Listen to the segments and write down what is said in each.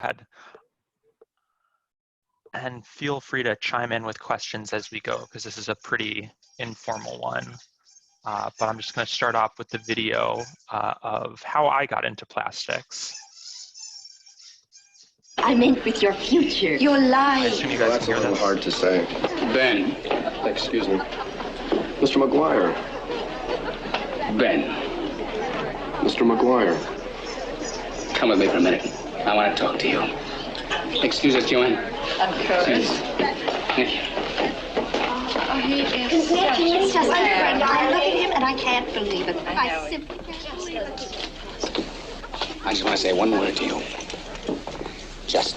ahead. And feel free to chime in with questions as we go, because this is a pretty informal one. But I'm just going to start off with the video of how I got into plastics. I meant with your future. Your life. I assume you guys that's can a hear little this. hard to say. Ben. Excuse me. Mr. McGuire. Ben. Mr. McGuire. Come with me for a minute. I want to talk to you. Excuse us, Joanne. Of course. Thank you. Oh, he is Congratulations, such a I look at him and I can't believe it. I simply can't believe it. I just want to say one word to you. Just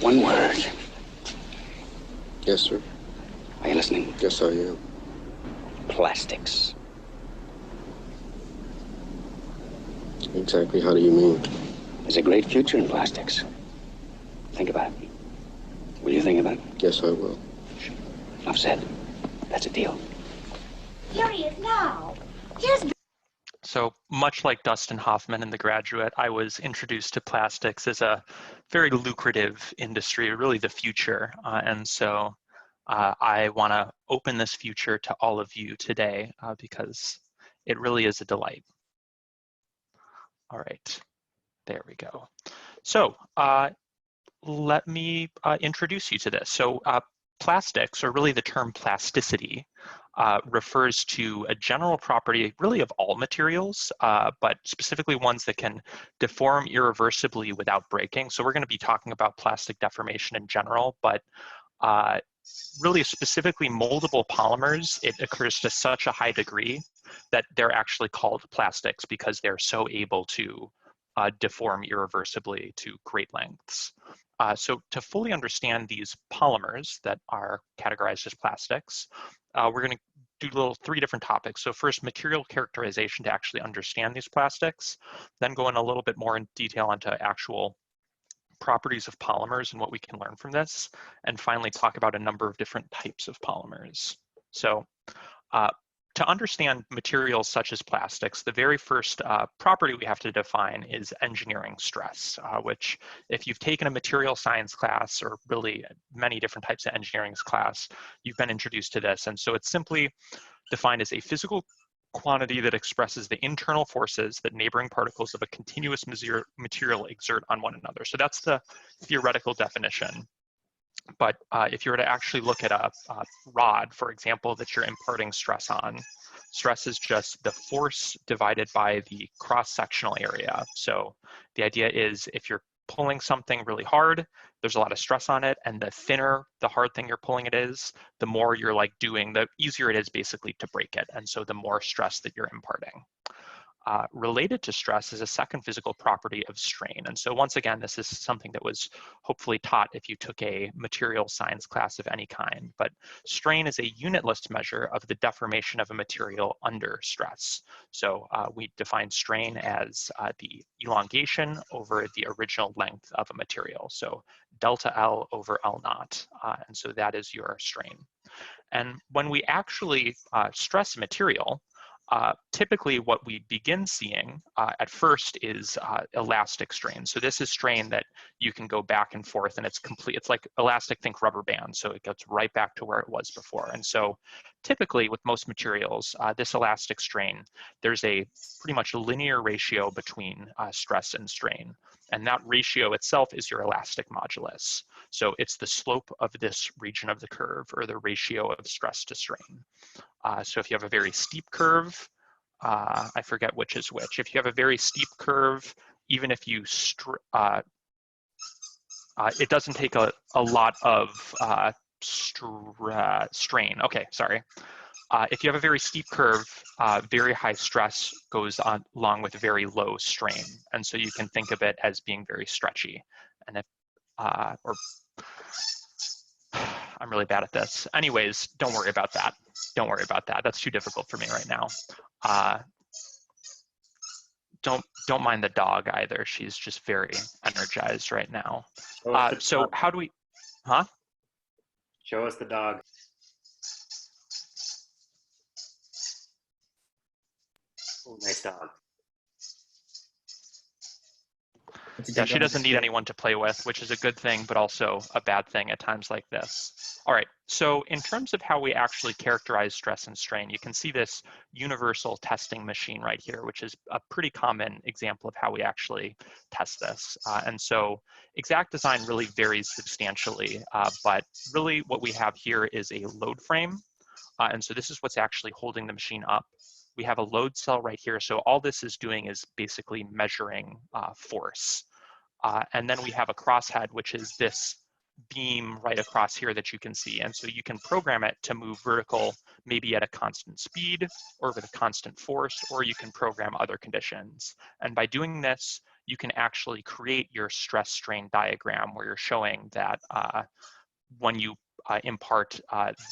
one word. Yes, sir. Are you listening? Yes, I am. Plastics. Exactly how do you mean? There's a great future in plastics. Think about it. Will you think about it? Yes, I will. Enough said. That's a deal. Here he is now. Here's So much like Dustin Hoffman in The Graduate, I was introduced to plastics as a very lucrative industry, really the future. And so I want to open this future to all of you today because it really is a delight. All right, there we go. So let me introduce you to this. So plastics, or really the term plasticity, refers to a general property really of all materials, but specifically ones that can deform irreversibly without breaking. So we're going to be talking about plastic deformation in general, but really specifically moldable polymers, it occurs to such a high degree that they're actually called plastics because they're so able to deform irreversibly to great lengths. So to fully understand these polymers that are categorized as plastics, we're going to do three different topics. So first, material characterization to actually understand these plastics, then go in a little bit more in detail into actual properties of polymers and what we can learn from this, and finally talk about a number of different types of polymers. So to understand materials such as plastics, the very first property we have to define is engineering stress, which if you've taken a material science class, or really many different types of engineering class, you've been introduced to this. And so it's simply defined as a physical quantity that expresses the internal forces that neighboring particles of a continuous material exert on one another. So that's the theoretical definition. But if you were to actually look at a rod, for example, that you're imparting stress on, stress is just the force divided by the cross-sectional area. So the idea is if you're pulling something really hard, there's a lot of stress on it, and the thinner the hard thing you're pulling it is, the more you're like doing, the easier it is basically to break it. And so the more stress that you're imparting. Related to stress is a second physical property of strain. And so once again, this is something that was hopefully taught if you took a material science class of any kind, but strain is a unitless measure of the deformation of a material under stress. So we define strain as the elongation over the original length of a material. So delta L over L naught. And so that is your strain. And when we actually stress a material, typically what we begin seeing at first is elastic strain. So this is strain that you can go back and forth, and it's complete. It's like elastic, think rubber band. So it gets right back to where it was before. And so typically with most materials, this elastic strain, there's a pretty much linear ratio between stress and strain. And that ratio itself is your elastic modulus. So it's the slope of this region of the curve, or the ratio of stress to strain. So if you have a very steep curve, I forget which is which. If you have a very steep curve, even if you, it doesn't take a lot of strain. Okay, sorry. If you have a very steep curve, very high stress goes on along with very low strain. And so you can think of it as being very stretchy. And if, or I'm really bad at this. Anyways, don't worry about that. Don't worry about that. That's too difficult for me right now. Don't mind the dog either. She's just very energized right now. So how do we, huh? Show us the dog. Oh, nice dog. Yeah, she doesn't need anyone to play with, which is a good thing, but also a bad thing at times like this. All right, so in terms of how we actually characterize stress and strain, you can see this universal testing machine right here, which is a pretty common example of how we actually test this. And so exact design really varies substantially, but really what we have here is a load frame. And so this is what's actually holding the machine up. We have a load cell right here. So all this is doing is basically measuring force. And then we have a crosshead, which is this beam right across here that you can see. And so you can program it to move vertical, maybe at a constant speed or with a constant force, or you can program other conditions. And by doing this, you can actually create your stress strain diagram where you're showing that when you impart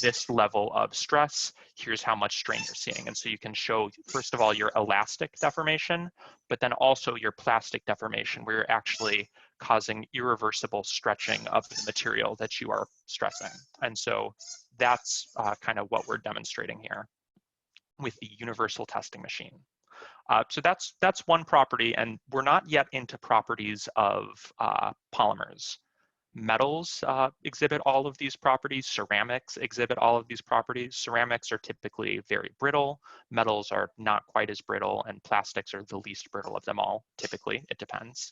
this level of stress, here's how much strain you're seeing. And so you can show, first of all, your elastic deformation, but then also your plastic deformation, where you're actually causing irreversible stretching of the material that you are stressing. And so that's kind of what we're demonstrating here with the universal testing machine. So that's one property, and we're not yet into properties of polymers. Metals exhibit all of these properties. Ceramics exhibit all of these properties. Ceramics are typically very brittle. Metals are not quite as brittle, and plastics are the least brittle of them all, typically. It depends.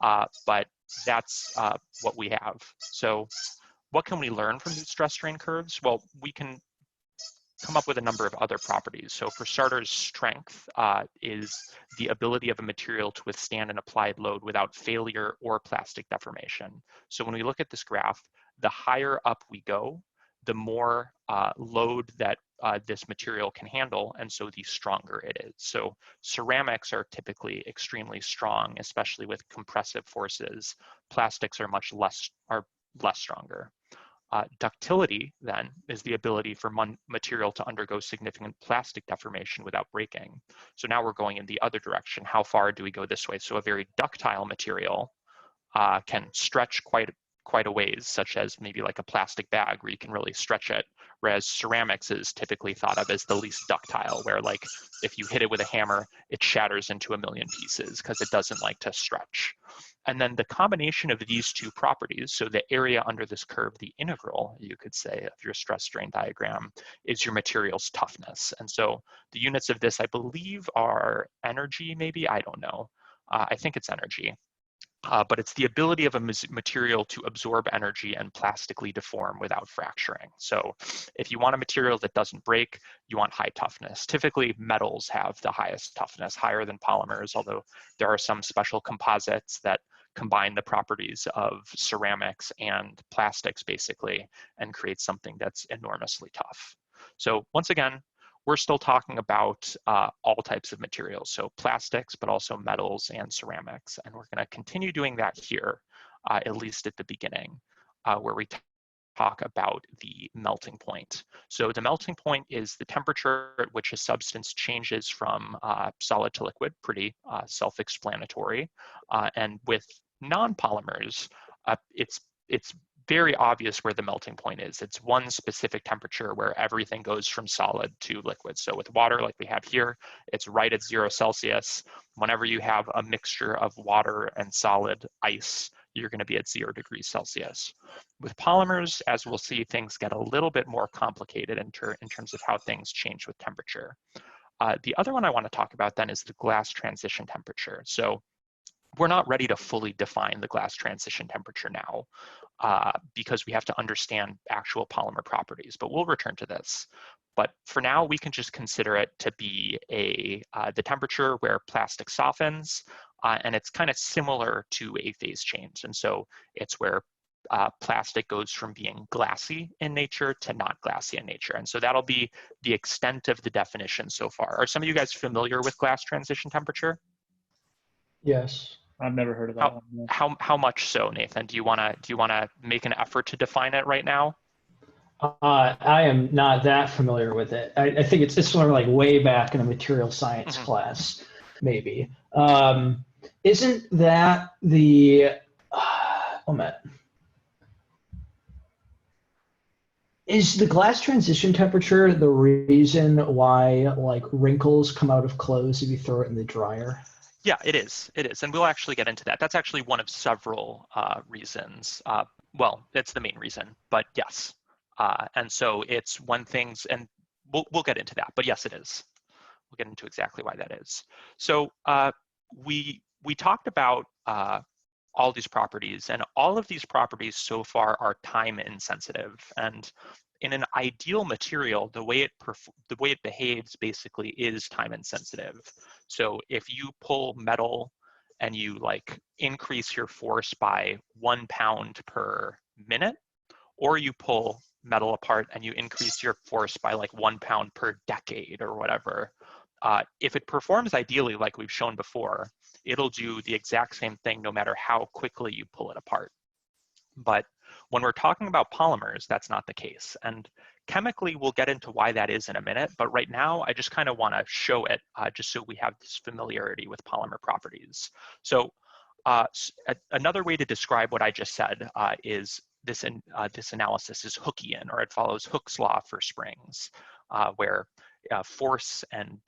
But that's what we have. So what can we learn from these stress strain curves? Well, we can come up with a number of other properties. So for starters, strength is the ability of a material to withstand an applied load without failure or plastic deformation. So when we look at this graph, the higher up we go, the more load that this material can handle, and so the stronger it is. So ceramics are typically extremely strong, especially with compressive forces. Plastics are less stronger. Ductility, then, is the ability for material to undergo significant plastic deformation without breaking. So now we're going in the other direction. How far do we go this way? So a very ductile material can stretch quite a ways, such as maybe like a plastic bag where you can really stretch it, whereas ceramics is typically thought of as the least ductile, where like if you hit it with a hammer, it shatters into a million pieces because it doesn't like to stretch. And then the combination of these two properties, so the area under this curve, the integral, you could say, of your stress strain diagram, is your material's toughness. And so the units of this, I believe, are energy, maybe, I don't know. I think it's energy. But it's the ability of a material to absorb energy and plastically deform without fracturing. So if you want a material that doesn't break, you want high toughness. Typically, metals have the highest toughness, higher than polymers, although there are some special composites that combine the properties of ceramics and plastics, basically, and create something that's enormously tough. So once again, we're still talking about all types of materials, so plastics, but also metals and ceramics. And we're going to continue doing that here, at least at the beginning, where we talk about the melting point. So the melting point is the temperature at which a substance changes from solid to liquid, pretty self-explanatory. And with non-polymers, it's very obvious where the melting point is. It's one specific temperature where everything goes from solid to liquid. So with water, like we have here, it's right at 0 Celsius. Whenever you have a mixture of water and solid ice, you're going to be at 0 degrees Celsius. With polymers, as we'll see, things get a little bit more complicated in terms of how things change with temperature. The other one I want to talk about then is the glass transition temperature. So we're not ready to fully define the glass transition temperature now because we have to understand actual polymer properties, but we'll return to this. But for now, we can just consider it to be the temperature where plastic softens, and it's kind of similar to a phase change. And so it's where plastic goes from being glassy in nature to not glassy in nature. And so that'll be the extent of the definition so far. Are some of you guys familiar with glass transition temperature? Yes. I've never heard of that one. Yeah. How much so, Nathan? Do you wanna make an effort to define it right now? I am not that familiar with it. I think it's sort of like way back in a material science class, maybe. Isn't that the is the glass transition temperature the reason why like wrinkles come out of clothes if you throw it in the dryer? Yeah, it is. It is. And we'll actually get into that. That's actually one of several reasons. Well, it's the main reason, but yes. And so it's one thing, and we'll get into that. But yes, it is. We'll get into exactly why that is. So we talked about all these properties, and all of these properties so far are time insensitive. And in an ideal material, the way it behaves basically is time insensitive. So if you pull metal and you like increase your force by 1 pound per minute, or you pull metal apart and you increase your force by like 1 pound per decade or whatever, if it performs ideally like we've shown before, it'll do the exact same thing no matter how quickly you pull it apart. But when we're talking about polymers, that's not the case. And chemically, we'll get into why that is in a minute. But right now, I just kind of want to show it just so we have this familiarity with polymer properties. So another way to describe what I just said is this analysis is Hookean, or it follows Hooke's law for springs, where force and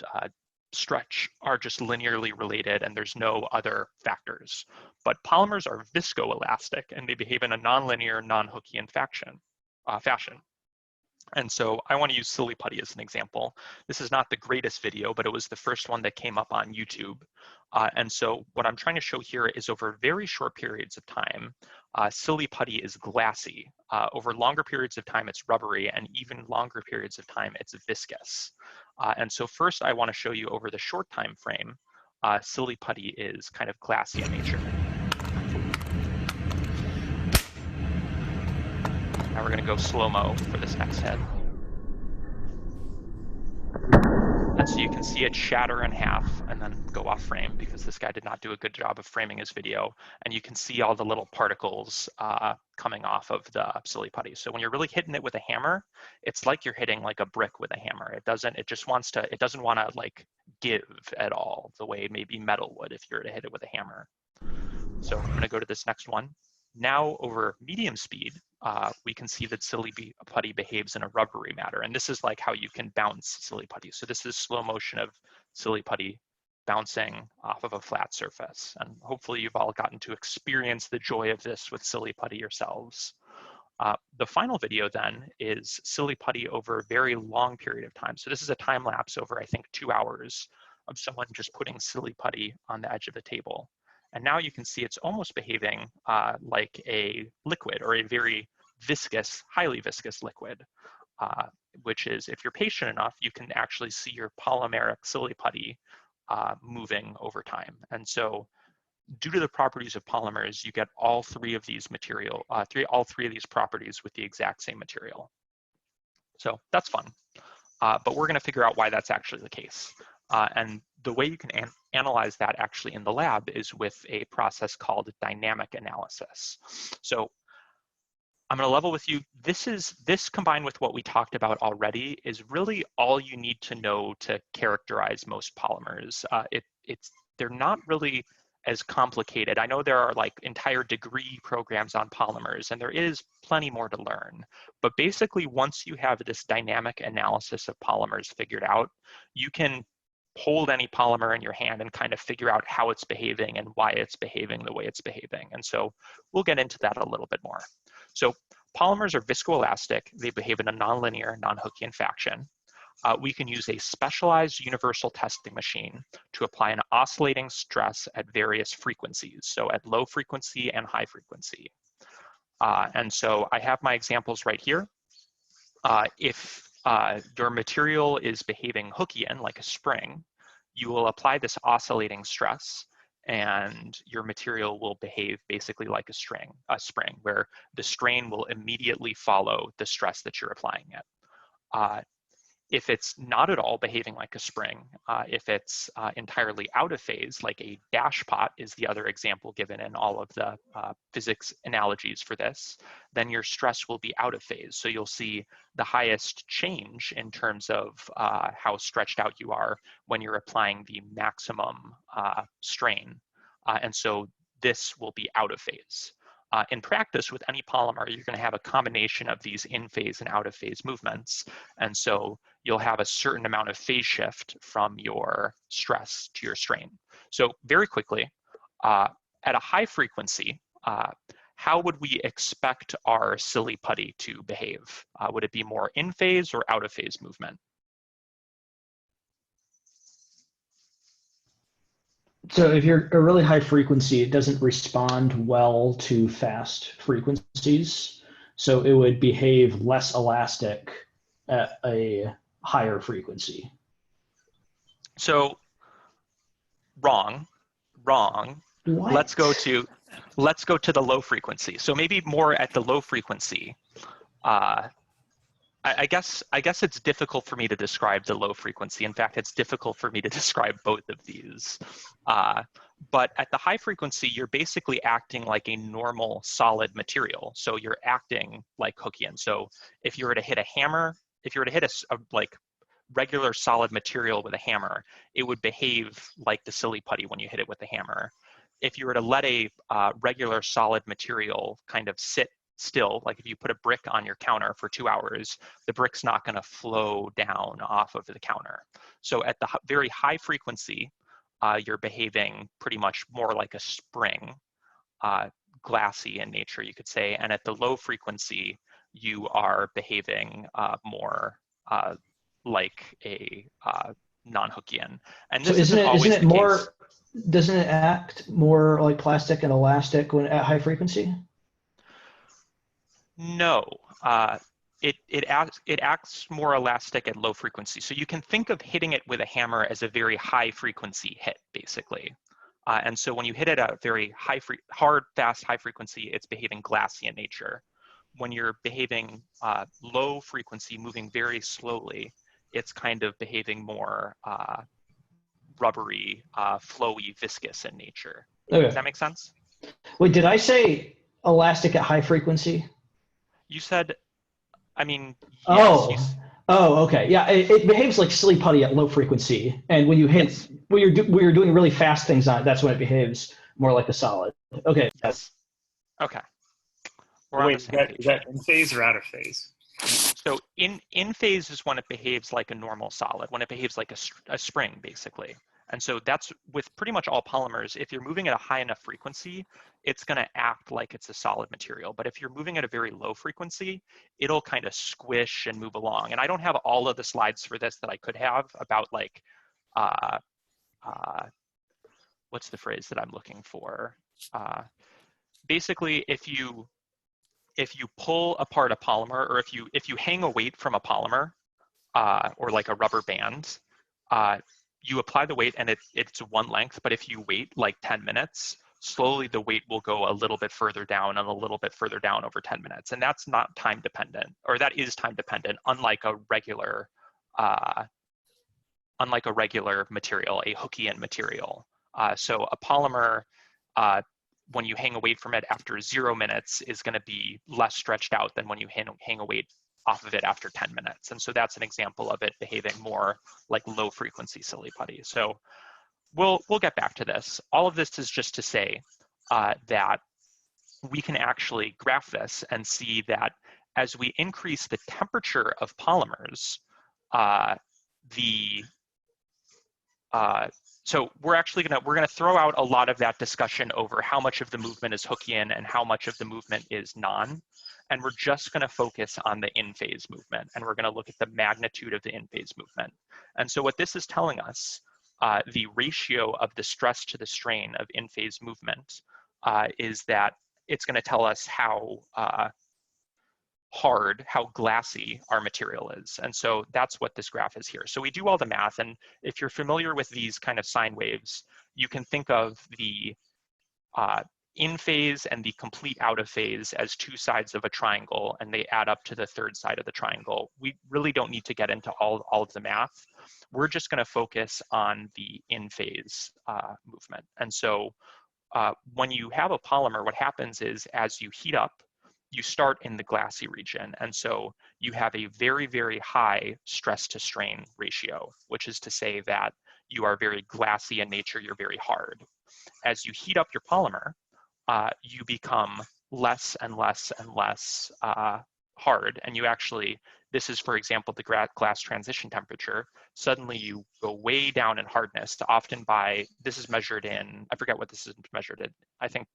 stretch are just linearly related and there's no other factors. But polymers are viscoelastic and they behave in a nonlinear, non-Hookean fashion. And so I want to use Silly Putty as an example. This is not the greatest video, but it was the first one that came up on YouTube. And so what I'm trying to show here is over very short periods of time, Silly Putty is glassy. Over longer periods of time, it's rubbery, and even longer periods of time, it's viscous. And so first, I want to show you over the short time frame, Silly Putty is kind of glassy in nature. Now we're going to go slow-mo for this next head. And so you can see it shatter in half and then go off frame because this guy did not do a good job of framing his video. And you can see all the little particles coming off of the Silly Putty. So when you're really hitting it with a hammer, it's like you're hitting like a brick with a hammer. It doesn't want to like give at all the way maybe metal would if you were to hit it with a hammer. So I'm going to go to this next one. Now over medium speed, we can see that Silly Putty behaves in a rubbery manner. And this is like how you can bounce Silly Putty. So this is slow motion of Silly Putty bouncing off of a flat surface. And hopefully you've all gotten to experience the joy of this with Silly Putty yourselves. The final video then is Silly Putty over a very long period of time. So this is a time lapse over, I think, 2 hours of someone just putting Silly Putty on the edge of the table. And now you can see it's almost behaving like a liquid or a very viscous, highly viscous liquid, which is, if you're patient enough, you can actually see your polymeric Silly Putty moving over time. And so due to the properties of polymers, you get all three of these properties with the exact same material. So that's fun. But we're going to figure out why that's actually the case. And the way you can analyze that actually in the lab is with a process called dynamic analysis. So I'm going to level with you. This combined with what we talked about already is really all you need to know to characterize most polymers. They're not really as complicated. I know there are like entire degree programs on polymers, and there is plenty more to learn. But basically, once you have this dynamic analysis of polymers figured out, you can hold any polymer in your hand and kind of figure out how it's behaving and why it's behaving the way it's behaving. And so we'll get into that a little bit more. So polymers are viscoelastic. They behave in a nonlinear, non-Hookean fashion. We can use a specialized universal testing machine to apply an oscillating stress at various frequencies, so at low frequency and high frequency. And so I have my examples right here. If your material is behaving Hookean, like a spring, you will apply this oscillating stress, and your material will behave basically like a spring, where the strain will immediately follow the stress that you're applying it. If it's not at all behaving like a spring, if it's entirely out of phase, like a dash pot is the other example given in all of the physics analogies for this, then your stress will be out of phase. So you'll see the highest change in terms of how stretched out you are when you're applying the maximum strain. And so this will be out of phase. In practice, with any polymer, you're going to have a combination of these in-phase and out-of-phase movements. And so you'll have a certain amount of phase shift from your stress to your strain. So very quickly, at a high frequency, how would we expect our silly putty to behave? Would it be more in-phase or out-of-phase movement? So if you're a really high frequency, it doesn't respond well to fast frequencies. So it would behave less elastic at a higher frequency. So wrong. What? Let's go to the low frequency. So maybe more at the low frequency. I guess it's difficult for me to describe the low frequency. In fact, it's difficult for me to describe both of these. But at the high frequency, you're basically acting like a normal solid material. So you're acting like Hookean. So if you were to hit a hammer, if you were to hit a like regular solid material with a hammer, it would behave like the silly putty when you hit it with a hammer. If you were to let a regular solid material kind of sit still, like if you put a brick on your counter for 2 hours, the brick's not going to flow down off of the counter. So at the very high frequency, you're behaving pretty much more like a spring, glassy in nature, you could say. And at the low frequency, you are behaving more like a non-Hookean. And this isn't always the case. Doesn't it act more like plastic and elastic when at high frequency? No, it acts more elastic at low frequency. So you can think of hitting it with a hammer as a very high frequency hit, basically. And so when you hit it at a very hard, fast, high frequency, it's behaving glassy in nature. When you're behaving low frequency, moving very slowly, it's kind of behaving more rubbery, flowy, viscous in nature. Okay. Does that make sense? Wait, did I say elastic at high frequency? You said, I mean, yes. Yes, oh, okay. Yeah, it behaves like silly putty at low frequency, and when you hit, yes. when you're doing really fast things on it, that's when it behaves more like a solid. Okay. Yes. Okay. Wait, is that in phase or out of phase? So in phase is when it behaves like a normal solid, when it behaves like a spring, basically. And so that's with pretty much all polymers. If you're moving at a high enough frequency, it's going to act like it's a solid material. But if you're moving at a very low frequency, it'll kind of squish and move along. And I don't have all of the slides for this that I could have about like, what's the phrase that I'm looking for? Basically, if you pull apart a polymer, or if you hang a weight from a polymer, or like a rubber band, you apply the weight and it's one length, but if you wait like 10 minutes, slowly the weight will go a little bit further down and a little bit further down over 10 minutes. And that's not time dependent, or that is time dependent, unlike a regular material, a Hookean material. So a polymer, when you hang a weight from it after 0 minutes, is going to be less stretched out than when you hang a weight off of it after 10 minutes. And so that's an example of it behaving more like low frequency silly putty. So we'll get back to this. All of this is just to say that we can actually graph this and see that as we increase the temperature of polymers, so we're gonna throw out a lot of that discussion over how much of the movement is Hookean and how much of the movement is non. And we're just gonna focus on the in-phase movement, and we're gonna look at the magnitude of the in-phase movement. And so what this is telling us, the ratio of the stress to the strain of in-phase movement, is that it's gonna tell us how hard, how glassy our material is. And so that's what this graph is here. So we do all the math, and if you're familiar with these kind of sine waves, you can think of the in phase and the complete out of phase as two sides of a triangle, and they add up to the third side of the triangle. We really don't need to get into all of the math. We're just going to focus on the in phase movement. And so when you have a polymer, what happens is as you heat up, you start in the glassy region. And so you have a very, very high stress to strain ratio, which is to say that you are very glassy in nature, you're very hard. As you heat up your polymer, you become less and less and less hard, and you actually, this is, for example, the glass transition temperature, suddenly you go way down in hardness, often by, this is measured in, I forget what this is measured in, I think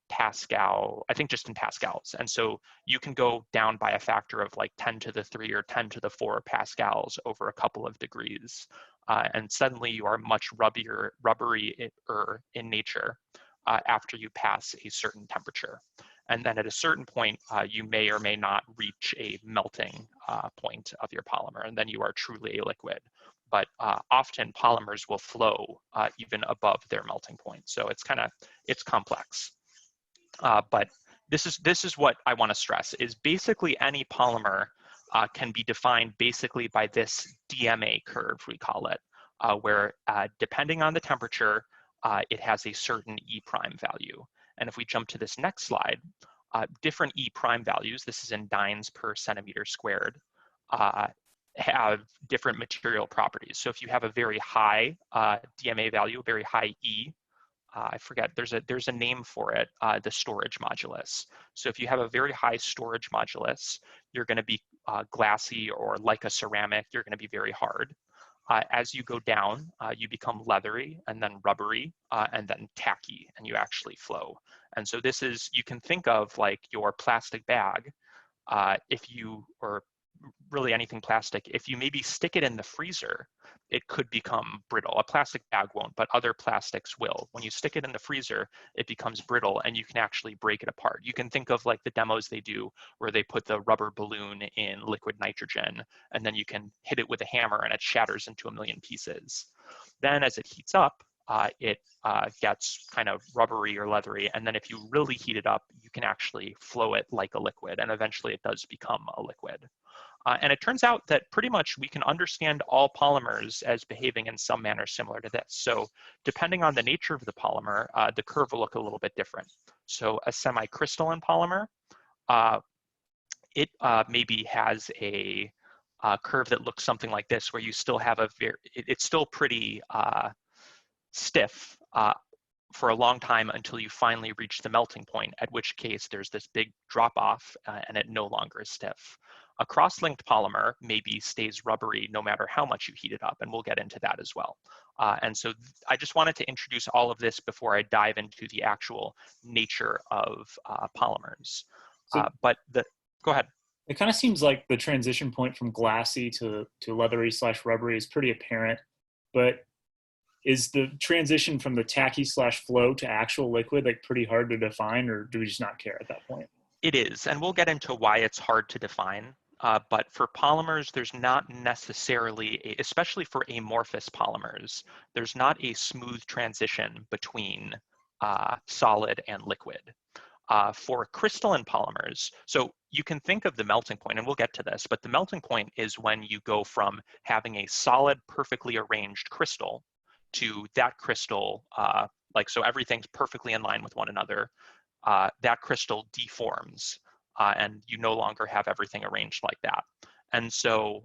Pascal, I think just in pascals. And so you can go down by a factor of like 10 to the 3 or 10 to the 4 pascals over a couple of degrees. And suddenly you are much rubbery in nature after you pass a certain temperature. And then at a certain point, you may or may not reach a melting point of your polymer, and then you are truly a liquid. But often polymers will flow even above their melting point. So it's complex. But this is what I want to stress, is basically any polymer can be defined basically by this DMA curve, we call it, where depending on the temperature, it has a certain E prime value. And if we jump to this next slide, different E prime values, this is in dynes per centimeter squared, have different material properties. So if you have a very high DMA value, very high E, I forget, there's a name for it, the storage modulus. So if you have a very high storage modulus, you're going to be glassy, or like a ceramic, you're going to be very hard. As you go down, you become leathery, and then rubbery, and then tacky, and you actually flow. And so this is, you can think of like your plastic bag, or really anything plastic, if you maybe stick it in the freezer, it could become brittle. A plastic bag won't, but other plastics will. When you stick it in the freezer, it becomes brittle, and you can actually break it apart. You can think of like the demos they do where they put the rubber balloon in liquid nitrogen, and then you can hit it with a hammer and it shatters into a million pieces. Then as it heats up, it gets kind of rubbery or leathery, and then if you really heat it up, you can actually flow it like a liquid, and eventually it does become a liquid. And it turns out that pretty much we can understand all polymers as behaving in some manner similar to this. So depending on the nature of the polymer, the curve will look a little bit different. So a semi-crystalline polymer, it maybe has a curve that looks something like this, where you still have it's still pretty stiff for a long time until you finally reach the melting point, at which case there's this big drop off and it no longer is stiff. A cross-linked polymer maybe stays rubbery no matter how much you heat it up, and we'll get into that as well. And so I just wanted to introduce all of this before I dive into the actual nature of polymers. Go ahead. It kind of seems like the transition point from glassy to leathery / rubbery is pretty apparent, but is the transition from the tacky / flow to actual liquid like pretty hard to define, or do we just not care at that point? It is, and we'll get into why it's hard to define. But for polymers, there's not necessarily, especially for amorphous polymers, there's not a smooth transition between solid and liquid. For crystalline polymers, so you can think of the melting point, and we'll get to this, but the melting point is when you go from having a solid, perfectly arranged crystal to that crystal, so everything's perfectly in line with one another, that crystal deforms, and you no longer have everything arranged like that. And so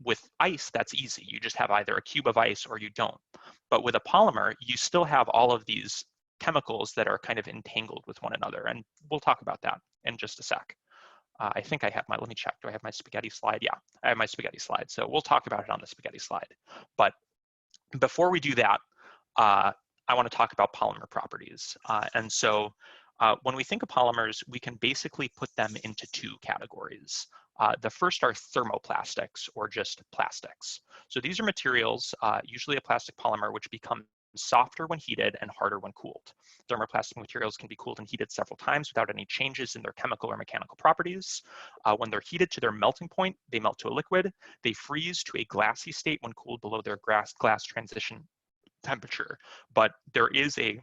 with ice, that's easy. You just have either a cube of ice or you don't. But with a polymer, you still have all of these chemicals that are kind of entangled with one another. And we'll talk about that in just a sec. I think I have let me check. Do I have my spaghetti slide? Yeah, I have my spaghetti slide. So we'll talk about it on the spaghetti slide. But before we do that, I want to talk about polymer properties. And so when we think of polymers, we can basically put them into two categories. The first are thermoplastics, or just plastics. So these are materials, usually a plastic polymer, which become softer when heated and harder when cooled. Thermoplastic materials can be cooled and heated several times without any changes in their chemical or mechanical properties. When they're heated to their melting point, they melt to a liquid. They freeze to a glassy state when cooled below their glass transition temperature. But there is a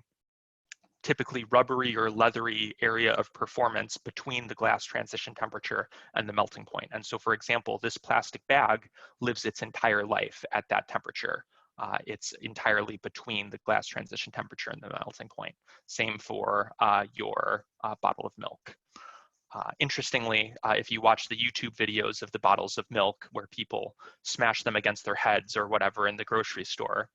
typically rubbery or leathery area of performance between the glass transition temperature and the melting point. And so, for example, this plastic bag lives its entire life at that temperature. It's entirely between the glass transition temperature and the melting point. Same for your bottle of milk. Interestingly, if you watch the YouTube videos of the bottles of milk where people smash them against their heads or whatever in the grocery store,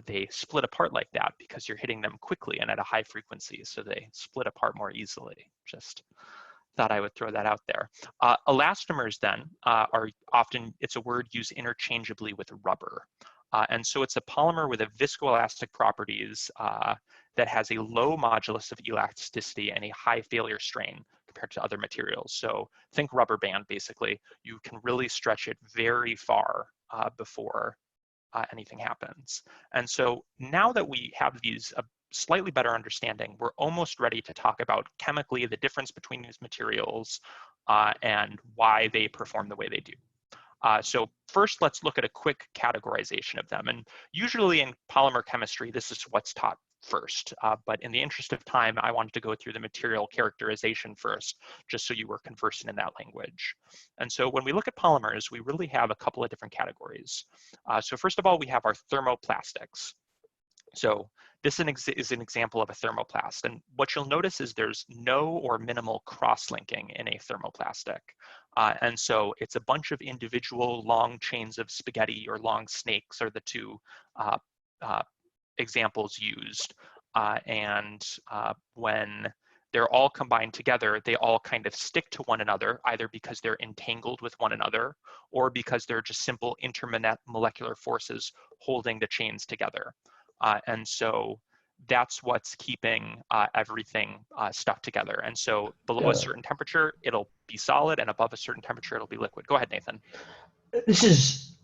they split apart like that because you're hitting them quickly and at a high frequency, so they split apart more easily. Just thought I would throw that out there. Elastomers then are often, it's a word used interchangeably with rubber. And so it's a polymer with a viscoelastic properties that has a low modulus of elasticity and a high failure strain compared to other materials. So think rubber band, basically. You can really stretch it very far before anything happens. And so now that we have these slightly better understanding, we're almost ready to talk about chemically the difference between these materials and why they perform the way they do. So first, let's look at a quick categorization of them. And usually in polymer chemistry, this is what's taught first. But in the interest of time, I wanted to go through the material characterization first, just so you were conversant in that language. And so when we look at polymers, we really have a couple of different categories. So first of all, we have our thermoplastics. So this is an example of a thermoplast. And what you'll notice is there's no or minimal cross-linking in a thermoplastic. And so it's a bunch of individual long chains of spaghetti or long snakes are the two examples used. When they're all combined together, they all kind of stick to one another, either because they're entangled with one another or because they're just simple intermolecular forces holding the chains together. And so that's what's keeping everything stuck together. And so below a certain temperature, it'll be solid, and above a certain temperature, it'll be liquid. Go ahead, Nathan. This is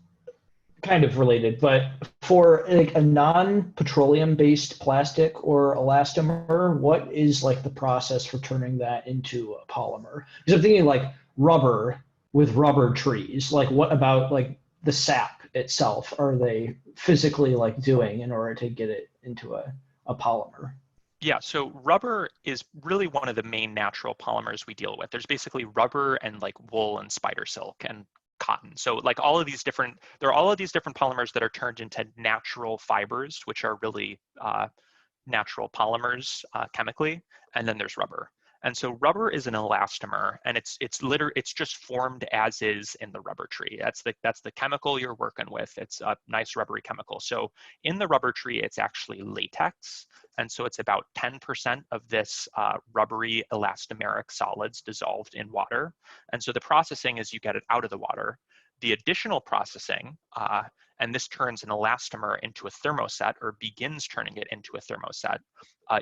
kind of related, but for like a non-petroleum based plastic or elastomer, what is like the process for turning that into a polymer? Because I'm thinking like rubber with rubber trees, like what about like the sap itself are they physically like doing in order to get it into a polymer? Yeah, so rubber is really one of the main natural polymers we deal with. There's basically rubber and like wool and spider silk and cotton. So like all of these different, there are all of these different polymers that are turned into natural fibers, which are really natural polymers chemically, and then there's rubber. And so rubber is an elastomer, and it's just formed as is in the rubber tree. That's the chemical you're working with. It's a nice rubbery chemical. So in the rubber tree, it's actually latex, and so it's about 10% of this rubbery elastomeric solids dissolved in water. And so the processing is you get it out of the water. The additional processing, and this turns an elastomer into a thermoset, or begins turning it into a thermoset,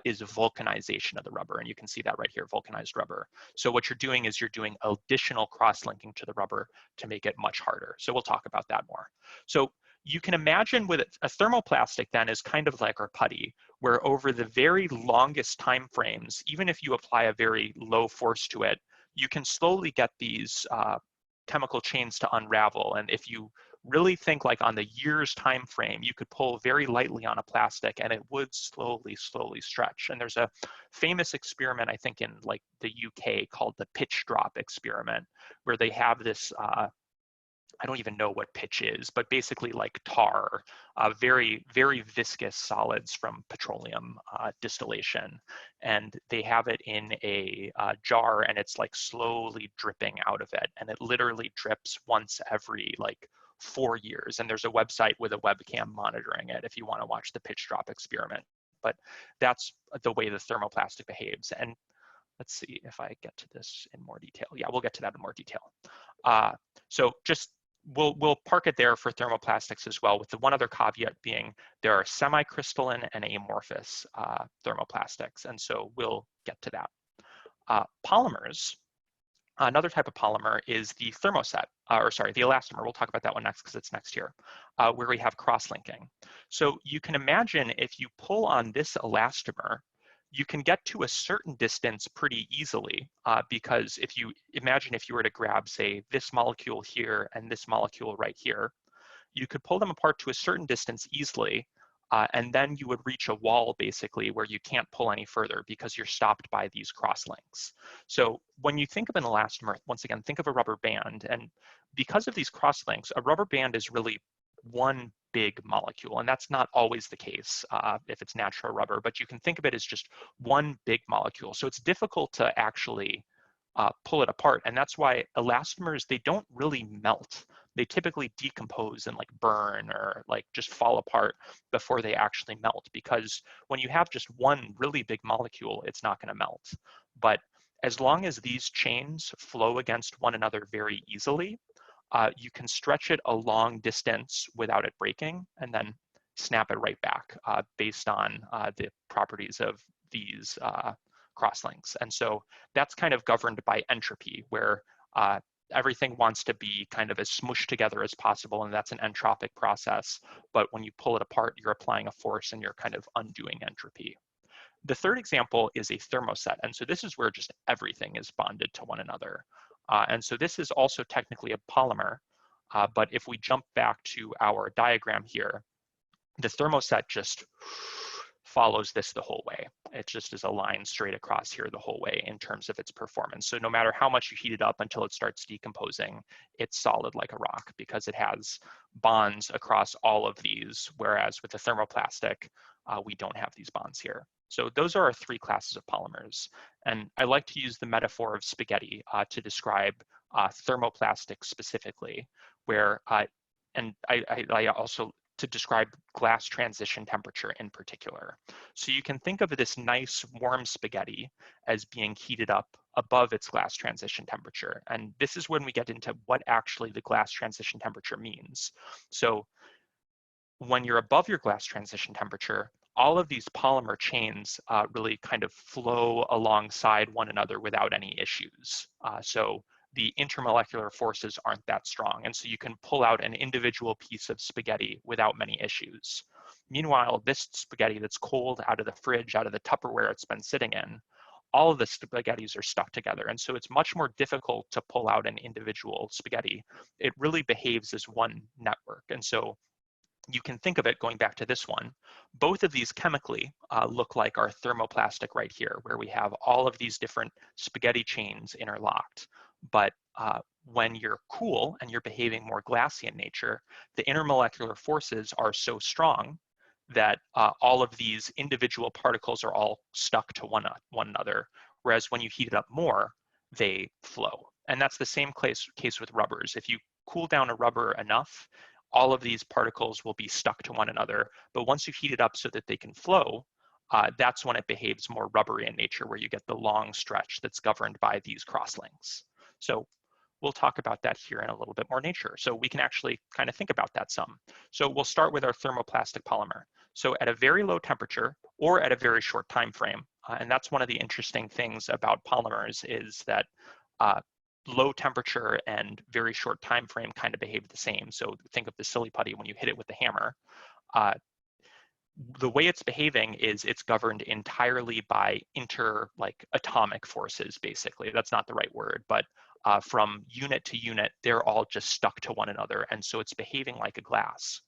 is vulcanization of the rubber. And you can see that right here, vulcanized rubber. So what you're doing is you're doing additional cross-linking to the rubber to make it much harder. So we'll talk about that more. So you can imagine with a thermoplastic then is kind of like our putty, where over the very longest time frames, even if you apply a very low force to it, you can slowly get these chemical chains to unravel. And if you really think like on the year's time frame, you could pull very lightly on a plastic and it would slowly stretch. And there's a famous experiment, I think in like the UK, called the pitch drop experiment, where they have this, I don't even know what pitch is, but basically like tar, very, very viscous solids from petroleum distillation. And they have it in a jar, and it's like slowly dripping out of it. And it literally drips once every like 4 years. And there's a website with a webcam monitoring it if you want to watch the pitch drop experiment. But that's the way the thermoplastic behaves. And let's see if I get to this in more detail. Yeah, we'll get to that in more detail. So just we'll park it there for thermoplastics as well, with the one other caveat being there are semi-crystalline and amorphous thermoplastics, and so we'll get to that. Polymers, another type of polymer is the thermoset, the elastomer. We'll talk about that one next because it's next here, where we have cross-linking. So you can imagine if you pull on this elastomer, you can get to a certain distance pretty easily because if you imagine if you were to grab, say, this molecule here and this molecule right here, you could pull them apart to a certain distance easily, and then you would reach a wall basically where you can't pull any further because you're stopped by these cross-links. So when you think of an elastomer, once again, think of a rubber band, and because of these cross-links, a rubber band is really one big molecule, and that's not always the case if it's natural rubber, but you can think of it as just one big molecule. So it's difficult to actually pull it apart, and that's why elastomers, they don't really melt. they typically decompose and like burn or like just fall apart before they actually melt, because when you have just one really big molecule, it's not going to melt. But as long as these chains flow against one another very easily, you can stretch it a long distance without it breaking, and then snap it right back based on the properties of these crosslinks. And so that's kind of governed by entropy, where everything wants to be kind of as smooshed together as possible, and that's an entropic process. But when you pull it apart, you're applying a force and you're kind of undoing entropy. The third example is a thermoset. And so this is where just everything is bonded to one another. And so this is also technically a polymer. But if we jump back to our diagram here, the thermoset just follows this the whole way. It just is a line straight across here the whole way in terms of its performance. So no matter how much you heat it up until it starts decomposing, it's solid like a rock because it has bonds across all of these, whereas with the thermoplastic, we don't have these bonds here. So those are our three classes of polymers. And I like to use the metaphor of spaghetti to describe thermoplastic specifically, where, and I also to describe glass transition temperature in particular. So you can think of this nice warm spaghetti as being heated up above its glass transition temperature. And this is when we get into what actually the glass transition temperature means. So when you're above your glass transition temperature, all of these polymer chains really kind of flow alongside one another without any issues. So the intermolecular forces aren't that strong. And so you can pull out an individual piece of spaghetti without many issues. Meanwhile, this spaghetti that's cold out of the fridge, out of the Tupperware it's been sitting in, all of the spaghettis are stuck together. And so it's much more difficult to pull out an individual spaghetti. It really behaves as one network. And so you can think of it, going back to this one, both of these chemically look like our thermoplastic right here, where we have all of these different spaghetti chains interlocked. But when you're cool and you're behaving more glassy in nature, the intermolecular forces are so strong that all of these individual particles are all stuck to one another. Whereas when you heat it up more, they flow. And that's the same case with rubbers. If you cool down a rubber enough, all of these particles will be stuck to one another. But once you heat it up so that they can flow, that's when it behaves more rubbery in nature, where you get the long stretch that's governed by these crosslinks. So we'll talk about that here in a little bit more nature. So we can actually kind of think about that some. So we'll start with our thermoplastic polymer. So at a very low temperature or at a very short time frame, and that's one of the interesting things about polymers is that low temperature and very short time frame kind of behave the same. So think of the silly putty when you hit it with the hammer. The way it's behaving is it's governed entirely by atomic forces, basically. That's not the right word, but from unit to unit, they're all just stuck to one another. And so it's behaving like a glass.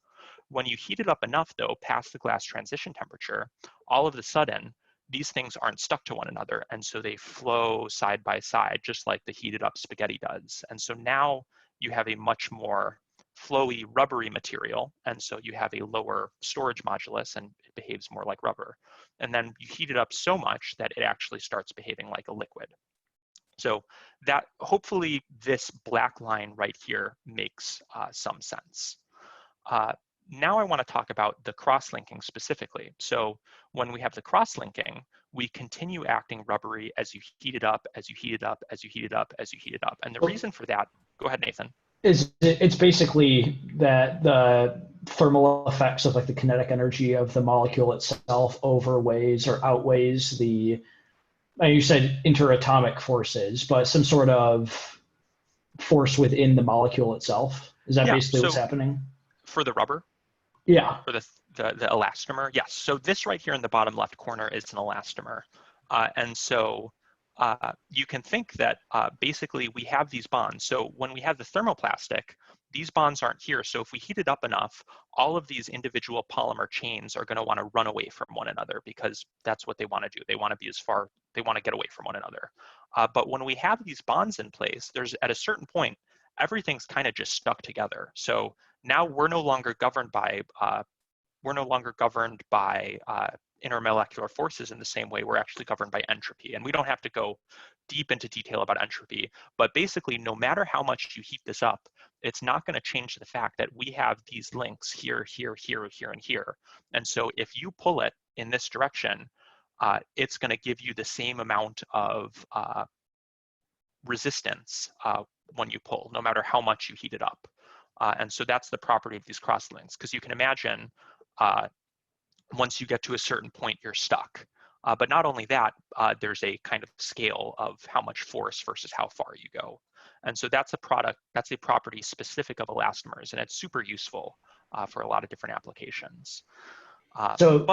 When you heat it up enough, though, past the glass transition temperature, all of a sudden, these things aren't stuck to one another. And so they flow side by side, just like the heated up spaghetti does. And so now you have a much more flowy, rubbery material. And so you have a lower storage modulus and it behaves more like rubber. And then you heat it up so much that it actually starts behaving like a liquid. So that hopefully this black line right here makes some sense. Now I want to talk about the cross-linking specifically. So when we have the cross-linking, we continue acting rubbery as you heat it up, as you heat it up, as you heat it up, as you heat it up. And the reason for that, go ahead, Nathan. It's basically that the thermal effects of like the kinetic energy of the molecule itself outweighs the, you said interatomic forces, but some sort of force within the molecule itself. Is that basically what's happening? For the rubber? Yeah. For the elastomer? Yes. So this right here in the bottom left corner is an elastomer. And so you can think that basically we have these bonds. So when we have the thermoplastic, these bonds aren't here. So if we heat it up enough, all of these individual polymer chains are going to want to run away from one another because that's what they want to do. They want to be they want to get away from one another. But when we have these bonds in place, at a certain point, everything's kind of just stuck together. So now we're no longer governed by intermolecular forces in the same way. We're actually governed by entropy. And we don't have to go deep into detail about entropy, but basically no matter how much you heat this up, it's not going to change the fact that we have these links here, here, here, here, and here. And so if you pull it in this direction, it's going to give you the same amount of resistance when you pull, no matter how much you heat it up. And so that's the property of these crosslinks, because you can imagine once you get to a certain point, you're stuck. But not only that, there's a kind of scale of how much force versus how far you go. And so that's a property specific of elastomers, and it's super useful for a lot of different applications. So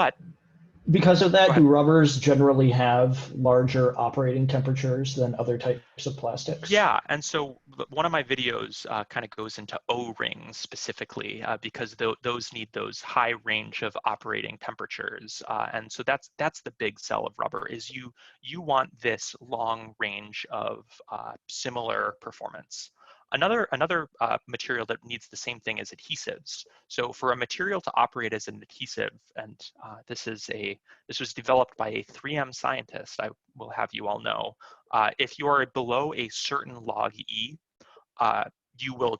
because of that, Go do ahead. rubbers generally have larger operating temperatures than other types of plastics? Yeah, and so one of my videos kind of goes into O-rings specifically because those need those high range of operating temperatures, and so that's the big sell of rubber is you want this long range of similar performance. Another material that needs the same thing is adhesives. So for a material to operate as an adhesive, and this was developed by a 3M scientist, I will have you all know. If you are below a certain log E, you will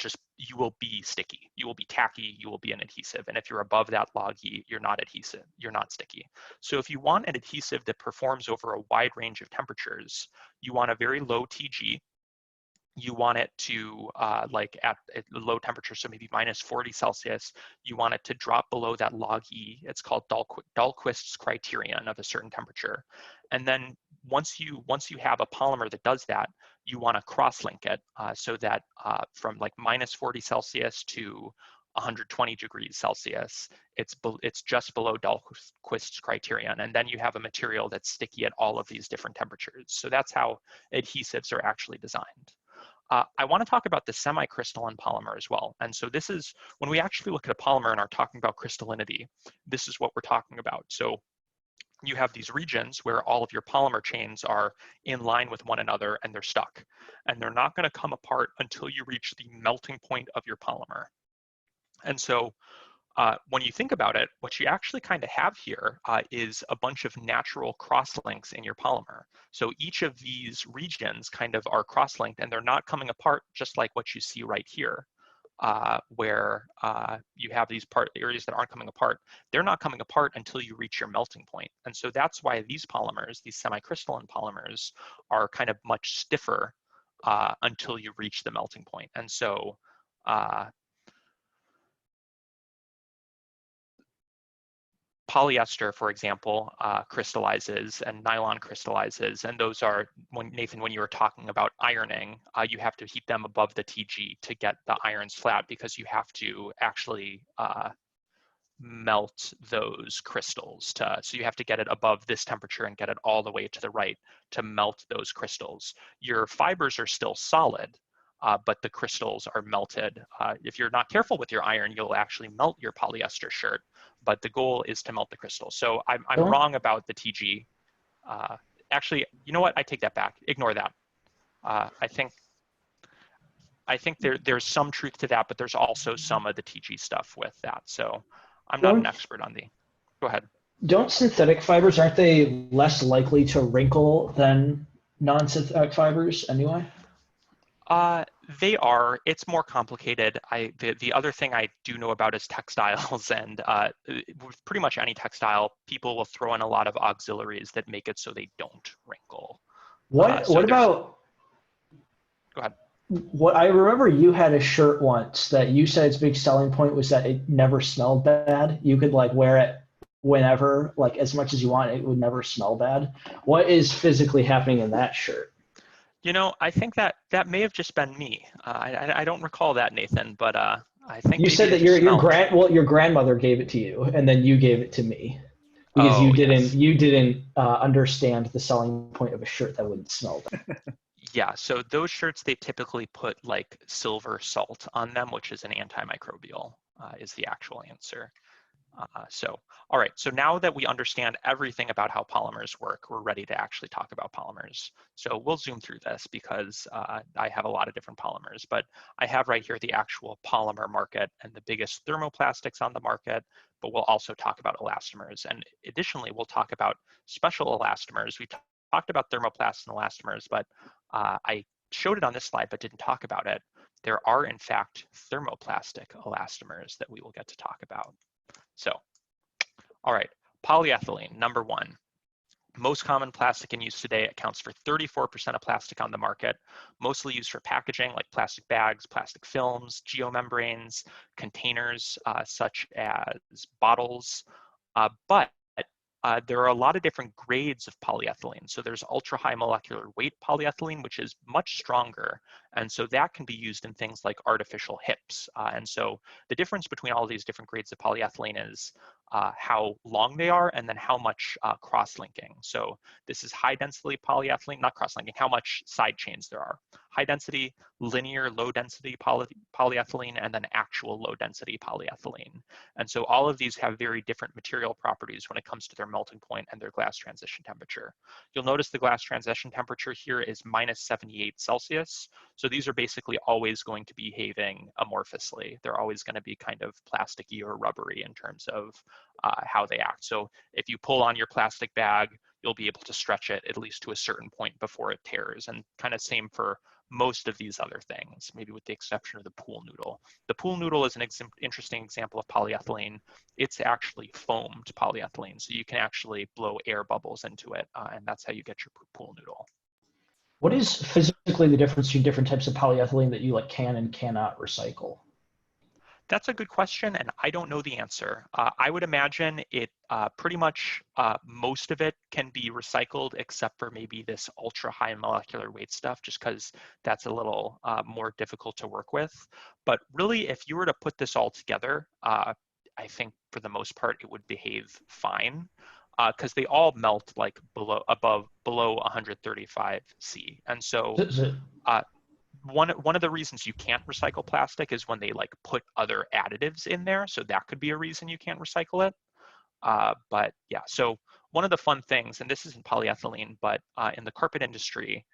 be sticky. You will be tacky. You will be an adhesive. And if you're above that log E, you're not adhesive. You're not sticky. So if you want an adhesive that performs over a wide range of temperatures, you want a very low TG. You want it to, like at low temperature, so maybe -40°C, you want it to drop below that log E. It's called Dahlquist's criterion of a certain temperature. And then once you have a polymer that does that, you want to cross-link it so that from like -40°C to 120°C, it's just below Dahlquist's criterion. And then you have a material that's sticky at all of these different temperatures. So that's how adhesives are actually designed. I want to talk about the semi-crystalline polymer as well. And so this is, when we actually look at a polymer and are talking about crystallinity, this is what we're talking about. So you have these regions where all of your polymer chains are in line with one another and they're stuck. And they're not going to come apart until you reach the melting point of your polymer. And so when you think about it, what you actually kind of have here is a bunch of natural crosslinks in your polymer. So each of these regions kind of are cross-linked and they're not coming apart, just like what you see right here, where you have these areas that aren't coming apart. They're not coming apart until you reach your melting point. And so that's why these polymers, these semi-crystalline polymers, are kind of much stiffer until you reach the melting point. And so polyester, for example, crystallizes, and nylon crystallizes, and those are, Nathan, when you were talking about ironing, you have to heat them above the TG to get the irons flat because you have to actually melt those crystals. So you have to get it above this temperature and get it all the way to the right to melt those crystals. Your fibers are still solid, but the crystals are melted. If you're not careful with your iron, you'll actually melt your polyester shirt, but the goal is to melt the crystal. So I'm wrong about the TG. Actually, you know what? I take that back. Ignore that. I think there's some truth to that, but there's also some of the TG stuff with that. So I'm not an expert on the. Go ahead. Don't synthetic fibers, aren't they less likely to wrinkle than non-synthetic fibers anyway? They are. It's more complicated. The other thing I do know about is textiles, and with pretty much any textile, people will throw in a lot of auxiliaries that make it so they don't wrinkle. What about? Go ahead. What I remember, you had a shirt once that you said its big selling point was that it never smelled bad. You could like wear it whenever, like as much as you want, it would never smell bad. What is physically happening in that shirt? You know, I think that may have just been me. I don't recall that, Nathan, but I think you said that your grandmother gave it to you, and then you gave it to me because you didn't understand the selling point of a shirt that wouldn't smell bad. Yeah, so those shirts, they typically put like silver salt on them, which is an antimicrobial, is the actual answer. All right, so now that we understand everything about how polymers work, we're ready to actually talk about polymers. So we'll zoom through this because I have a lot of different polymers, but I have right here the actual polymer market and the biggest thermoplastics on the market, but we'll also talk about elastomers. And additionally, we'll talk about special elastomers. We talked about thermoplasts and elastomers, but I showed it on this slide but didn't talk about it, there are in fact thermoplastic elastomers that we will get to talk about. So, all right, polyethylene, number one. Most common plastic in use today accounts for 34% of plastic on the market, mostly used for packaging like plastic bags, plastic films, geomembranes, containers such as bottles, but there are a lot of different grades of polyethylene. So there's ultra high molecular weight polyethylene, which is much stronger. And so that can be used in things like artificial hips. And so the difference between all these different grades of polyethylene is how long they are and then how much cross-linking. So this is high density polyethylene, not cross-linking, how much side chains there are. High density, linear, low density polyethylene, and then actual low density polyethylene. And so all of these have very different material properties when it comes to their melting point and their glass transition temperature. You'll notice the glass transition temperature here is -78 Celsius. So these are basically always going to be behaving amorphously. They're always going to be kind of plasticky or rubbery in terms of how they act. So if you pull on your plastic bag, you'll be able to stretch it at least to a certain point before it tears. And kind of same for most of these other things, maybe with the exception of the pool noodle. The pool noodle is an interesting example of polyethylene. It's actually foamed polyethylene, so you can actually blow air bubbles into it, and that's how you get your pool noodle. What is physically the difference between different types of polyethylene that you like can and cannot recycle? That's a good question, and I don't know the answer. I would imagine it pretty much most of it can be recycled except for maybe this ultra high molecular weight stuff, just because that's a little more difficult to work with. But really, if you were to put this all together, I think for the most part it would behave fine, because they all melt like below 135 C. And so one of the reasons you can't recycle plastic is when they like put other additives in there. So that could be a reason you can't recycle it. But yeah, so one of the fun things, and this isn't polyethylene, but in the carpet industry,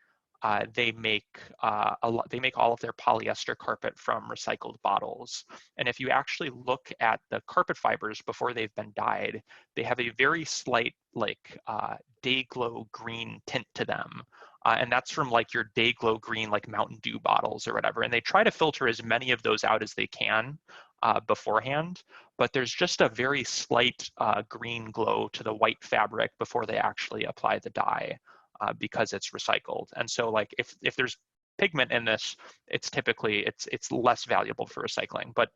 they make all of their polyester carpet from recycled bottles. And if you actually look at the carpet fibers before they've been dyed, they have a very slight like day glow green tint to them. And that's from like your day glow green like Mountain Dew bottles or whatever. And they try to filter as many of those out as they can beforehand, but there's just a very slight green glow to the white fabric before they actually apply the dye. Because it's recycled. And so like if there's pigment in this, it's typically, it's less valuable for recycling. But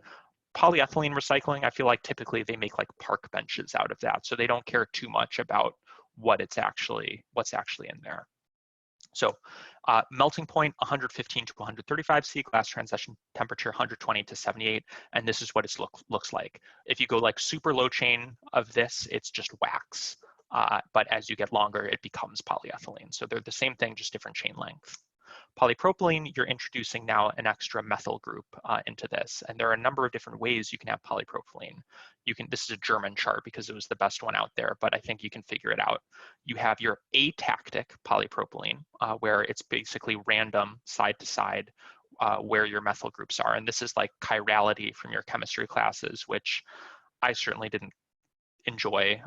polyethylene recycling, I feel like typically they make like park benches out of that. So they don't care too much about what's actually in there. So melting point 115 to 135 C, glass transition temperature 120 to 78, and this is what it looks like. If you go like super low chain of this, it's just wax. But as you get longer, it becomes polyethylene. So they're the same thing, just different chain length. Polypropylene, you're introducing now an extra methyl group into this. And there are a number of different ways you can have polypropylene. This is a German chart because it was the best one out there, but I think you can figure it out. You have your atactic polypropylene, where it's basically random side to side where your methyl groups are. And this is like chirality from your chemistry classes, which I certainly didn't enjoy.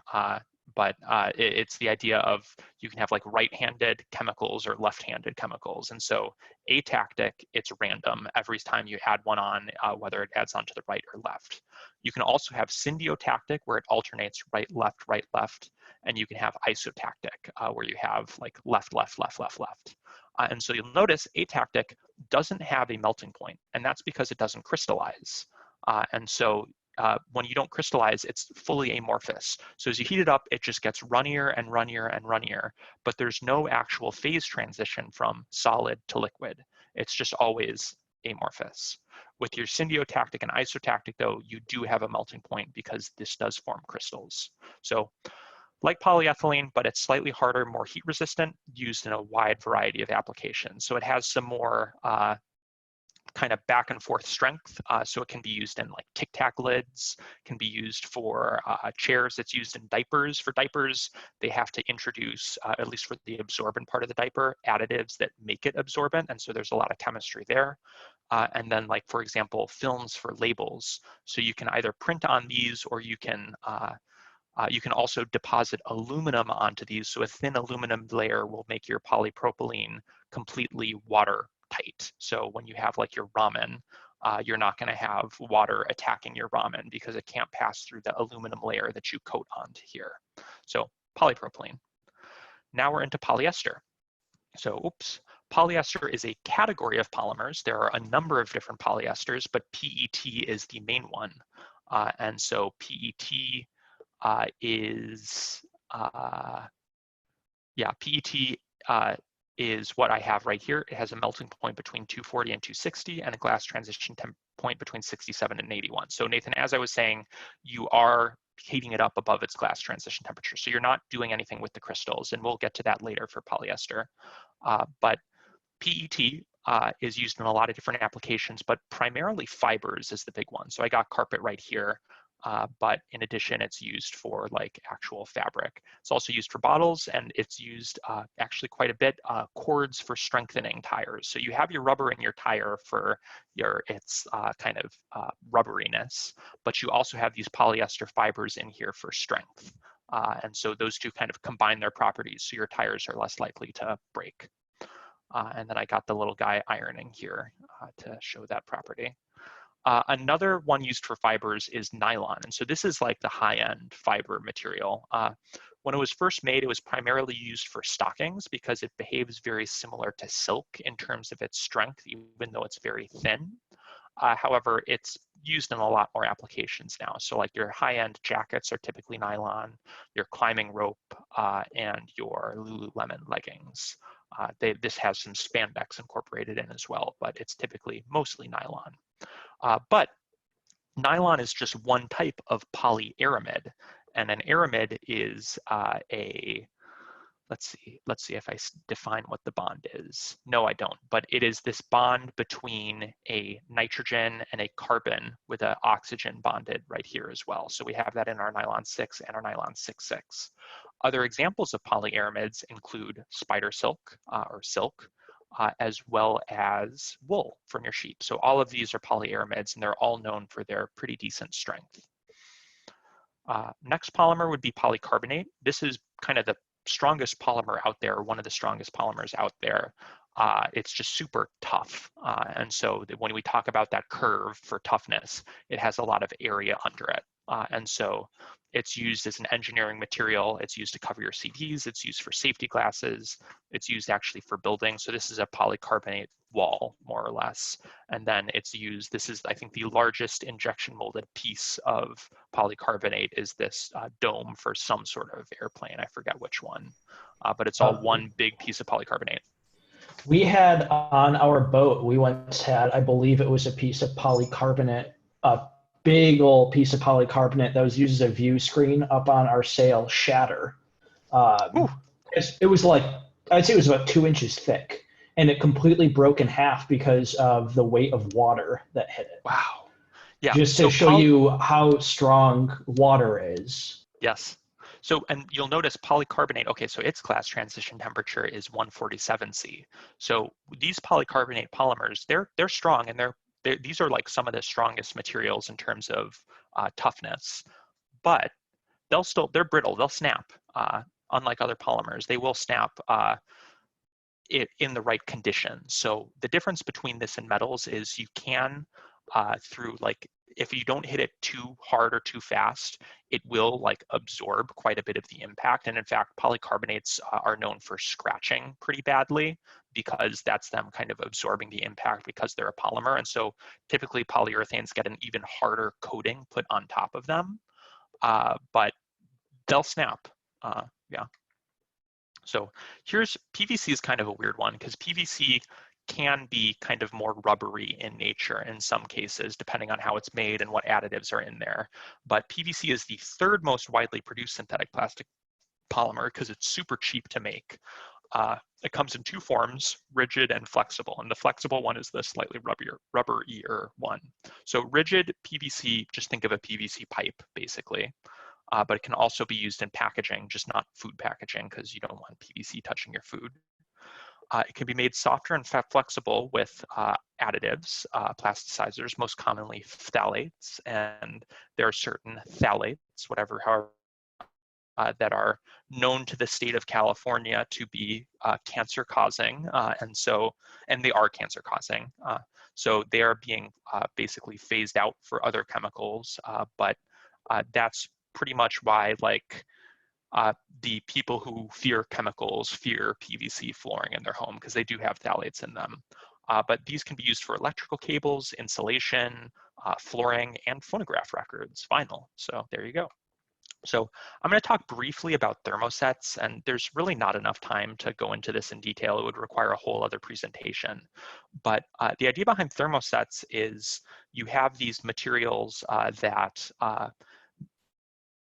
But it's the idea of you can have like right-handed chemicals or left-handed chemicals. And so atactic, it's random every time you add one on, whether it adds on to the right or left. You can also have syndiotactic, where it alternates right, left. And you can have isotactic, where you have like left. And so you'll notice atactic doesn't have a melting point, and that's because it doesn't crystallize. And so when you don't crystallize, it's fully amorphous. So as you heat it up, it just gets runnier and runnier, but there's no actual phase transition from solid to liquid. It's just always amorphous. With your syndiotactic and isotactic, though, you do have a melting point because this does form crystals. So like polyethylene, but it's slightly harder, more heat resistant, used in a wide variety of applications. So it has some more kind of back and forth strength. So it can be used in like Tic Tac lids, can be used for chairs. It's used in diapers. For diapers, they have to introduce, at least for the absorbent part of the diaper, additives that make it absorbent. And so there's a lot of chemistry there. And then like, for example, films for labels. So you can either print on these, or you can also deposit aluminum onto these. So a thin aluminum layer will make your polypropylene completely water tight. So when you have like your ramen, you're not going to have water attacking your ramen because it can't pass through the aluminum layer that you coat onto here. So polypropylene. Now we're into polyester. So, oops, polyester is a category of polymers. There are a number of different polyesters, but PET is the main one. And so PET is what I have right here. It has a melting point between 240 and 260 and a glass transition point between 67 and 81. So Nathan, as I was saying, you are heating it up above its glass transition temperature. So you're not doing anything with the crystals, and we'll get to that later for polyester. But PET is used in a lot of different applications, but primarily fibers is the big one. So I got carpet right here, but in addition, it's used for like actual fabric. It's also used for bottles, and it's used actually quite a bit, cords for strengthening tires. So you have your rubber in your tire for its kind of rubberiness, but you also have these polyester fibers in here for strength. And so those two kind of combine their properties, so your tires are less likely to break. And then I got the little guy ironing here to show that property. Another one used for fibers is nylon. And so this is like the high-end fiber material. When it was first made, it was primarily used for stockings because it behaves very similar to silk in terms of its strength, even though it's very thin. However, it's used in a lot more applications now. So like your high-end jackets are typically nylon, your climbing rope, and your Lululemon leggings. This has some spandex incorporated in as well, but it's typically mostly nylon. But nylon is just one type of polyaramid, and an aramid is let's see if I define what the bond is. No, I don't, but it is this bond between a nitrogen and a carbon with an oxygen bonded right here as well. So we have that in our nylon 6 and our nylon 6,6. Other examples of polyaramids include spider silk or silk, as well as wool from your sheep. So all of these are polyaramids, and they're all known for their pretty decent strength. Next polymer would be polycarbonate. This is kind of the strongest polymer out there, one of the strongest polymers out there. It's just super tough. And so when we talk about that curve for toughness, it has a lot of area under it. And so it's used as an engineering material. It's used to cover your CDs. It's used for safety glasses. It's used actually for building. So this is a polycarbonate wall, more or less. And then it's used, this is, I think, the largest injection molded piece of polycarbonate is this dome for some sort of airplane. I forget which one, but it's all one big piece of polycarbonate. We had on our boat, we once had, I believe it was a piece of polycarbonate, a big old piece of polycarbonate that was used as a view screen up on our sail shatter. It was like, I'd say it was about 2 inches thick, and it completely broke in half because of the weight of water that hit it. Wow. Yeah. Just to show you how strong water is. Yes. So, and you'll notice polycarbonate, okay, so its glass transition temperature is 147 C. So these polycarbonate polymers, they're strong, and these are like some of the strongest materials in terms of toughness, but they're brittle, they'll snap. Unlike other polymers, they will snap in the right conditions. So the difference between this and metals is you can, through like, if you don't hit it too hard or too fast, it will like absorb quite a bit of the impact. And in fact, polycarbonates are known for scratching pretty badly because that's them kind of absorbing the impact because they're a polymer. And so typically polyurethanes get an even harder coating put on top of them, but they'll snap, yeah. So here's, PVC is kind of a weird one because PVC can be kind of more rubbery in nature in some cases, depending on how it's made and what additives are in there. But PVC is the third most widely produced synthetic plastic polymer because it's super cheap to make. It comes in two forms, rigid and flexible. And the flexible one is the slightly rubberier one. So rigid PVC, just think of a PVC pipe, basically. But it can also be used in packaging, just not food packaging, because you don't want PVC touching your food. It can be made softer and flexible with additives, plasticizers, most commonly phthalates, and there are certain phthalates, however that are known to the state of California to be cancer causing, and they are cancer causing. So they are being basically phased out for other chemicals, but that's pretty much why the people who fear chemicals fear PVC flooring in their home, because they do have phthalates in them. But these can be used for electrical cables, insulation, flooring, and phonograph records, vinyl. So there you go. So I'm going to talk briefly about thermosets, and there's really not enough time to go into this in detail. It would require a whole other presentation. But the idea behind thermosets is you have these materials that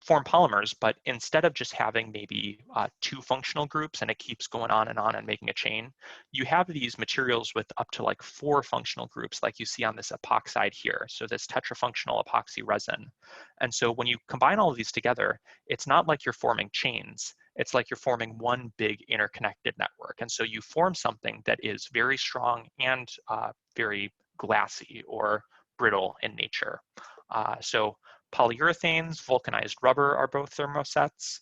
form polymers, but instead of just having maybe 2 functional groups and it keeps going on and making a chain, you have these materials with up to like 4 functional groups like you see on this epoxide here. So this tetrafunctional epoxy resin. And so when you combine all of these together, it's not like you're forming chains. It's like you're forming one big interconnected network. And so you form something that is very strong and very glassy or brittle in nature. So polyurethanes, vulcanized rubber are both thermosets,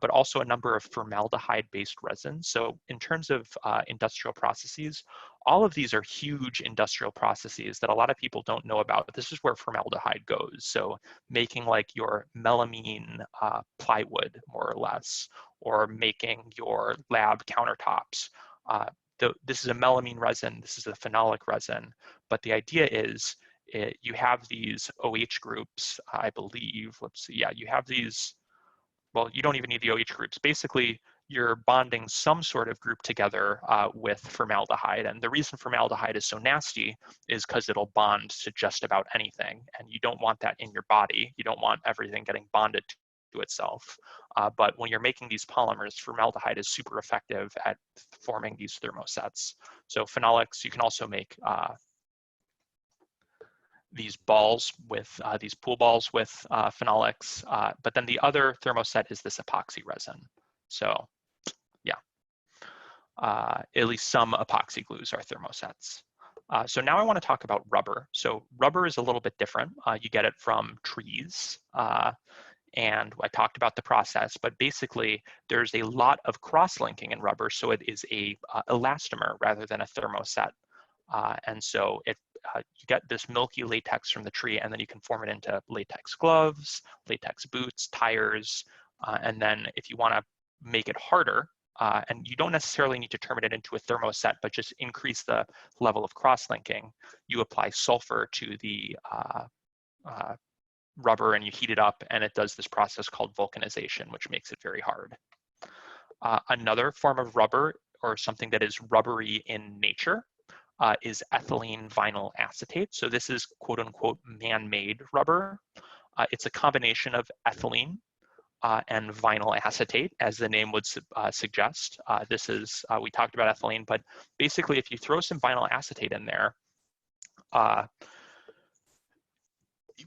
but also a number of formaldehyde-based resins. So in terms of industrial processes, all of these are huge industrial processes that a lot of people don't know about. But this is where formaldehyde goes. So making like your melamine plywood, more or less, or making your lab countertops. This is a melamine resin, this is a phenolic resin, but the idea is you have these OH groups, I believe. Let's see, yeah, you have these, well, you don't even need the OH groups. Basically, you're bonding some sort of group together with formaldehyde. And the reason formaldehyde is so nasty is because it'll bond to just about anything. And you don't want that in your body. You don't want everything getting bonded to itself. But when you're making these polymers, formaldehyde is super effective at forming these thermosets. So phenolics, you can also make these balls with these pool balls with phenolics, but then the other thermoset is this epoxy resin. So yeah, at least some epoxy glues are thermosets. So now I want to talk about rubber. So rubber is a little bit different. You get it from trees. And I talked about the process, but basically there's a lot of cross-linking in rubber, so it is a elastomer rather than a thermoset. And so you get this milky latex from the tree, and then you can form it into latex gloves, latex boots, tires, and then if you want to make it harder, and you don't necessarily need to turn it into a thermoset, but just increase the level of cross-linking, you apply sulfur to the rubber and you heat it up, and it does this process called vulcanization, which makes it very hard. Another form of rubber, or something that is rubbery in nature, is ethylene vinyl acetate. So this is quote unquote man-made rubber. It's a combination of ethylene and vinyl acetate, as the name would suggest. This is, we talked about ethylene, but basically if you throw some vinyl acetate in there,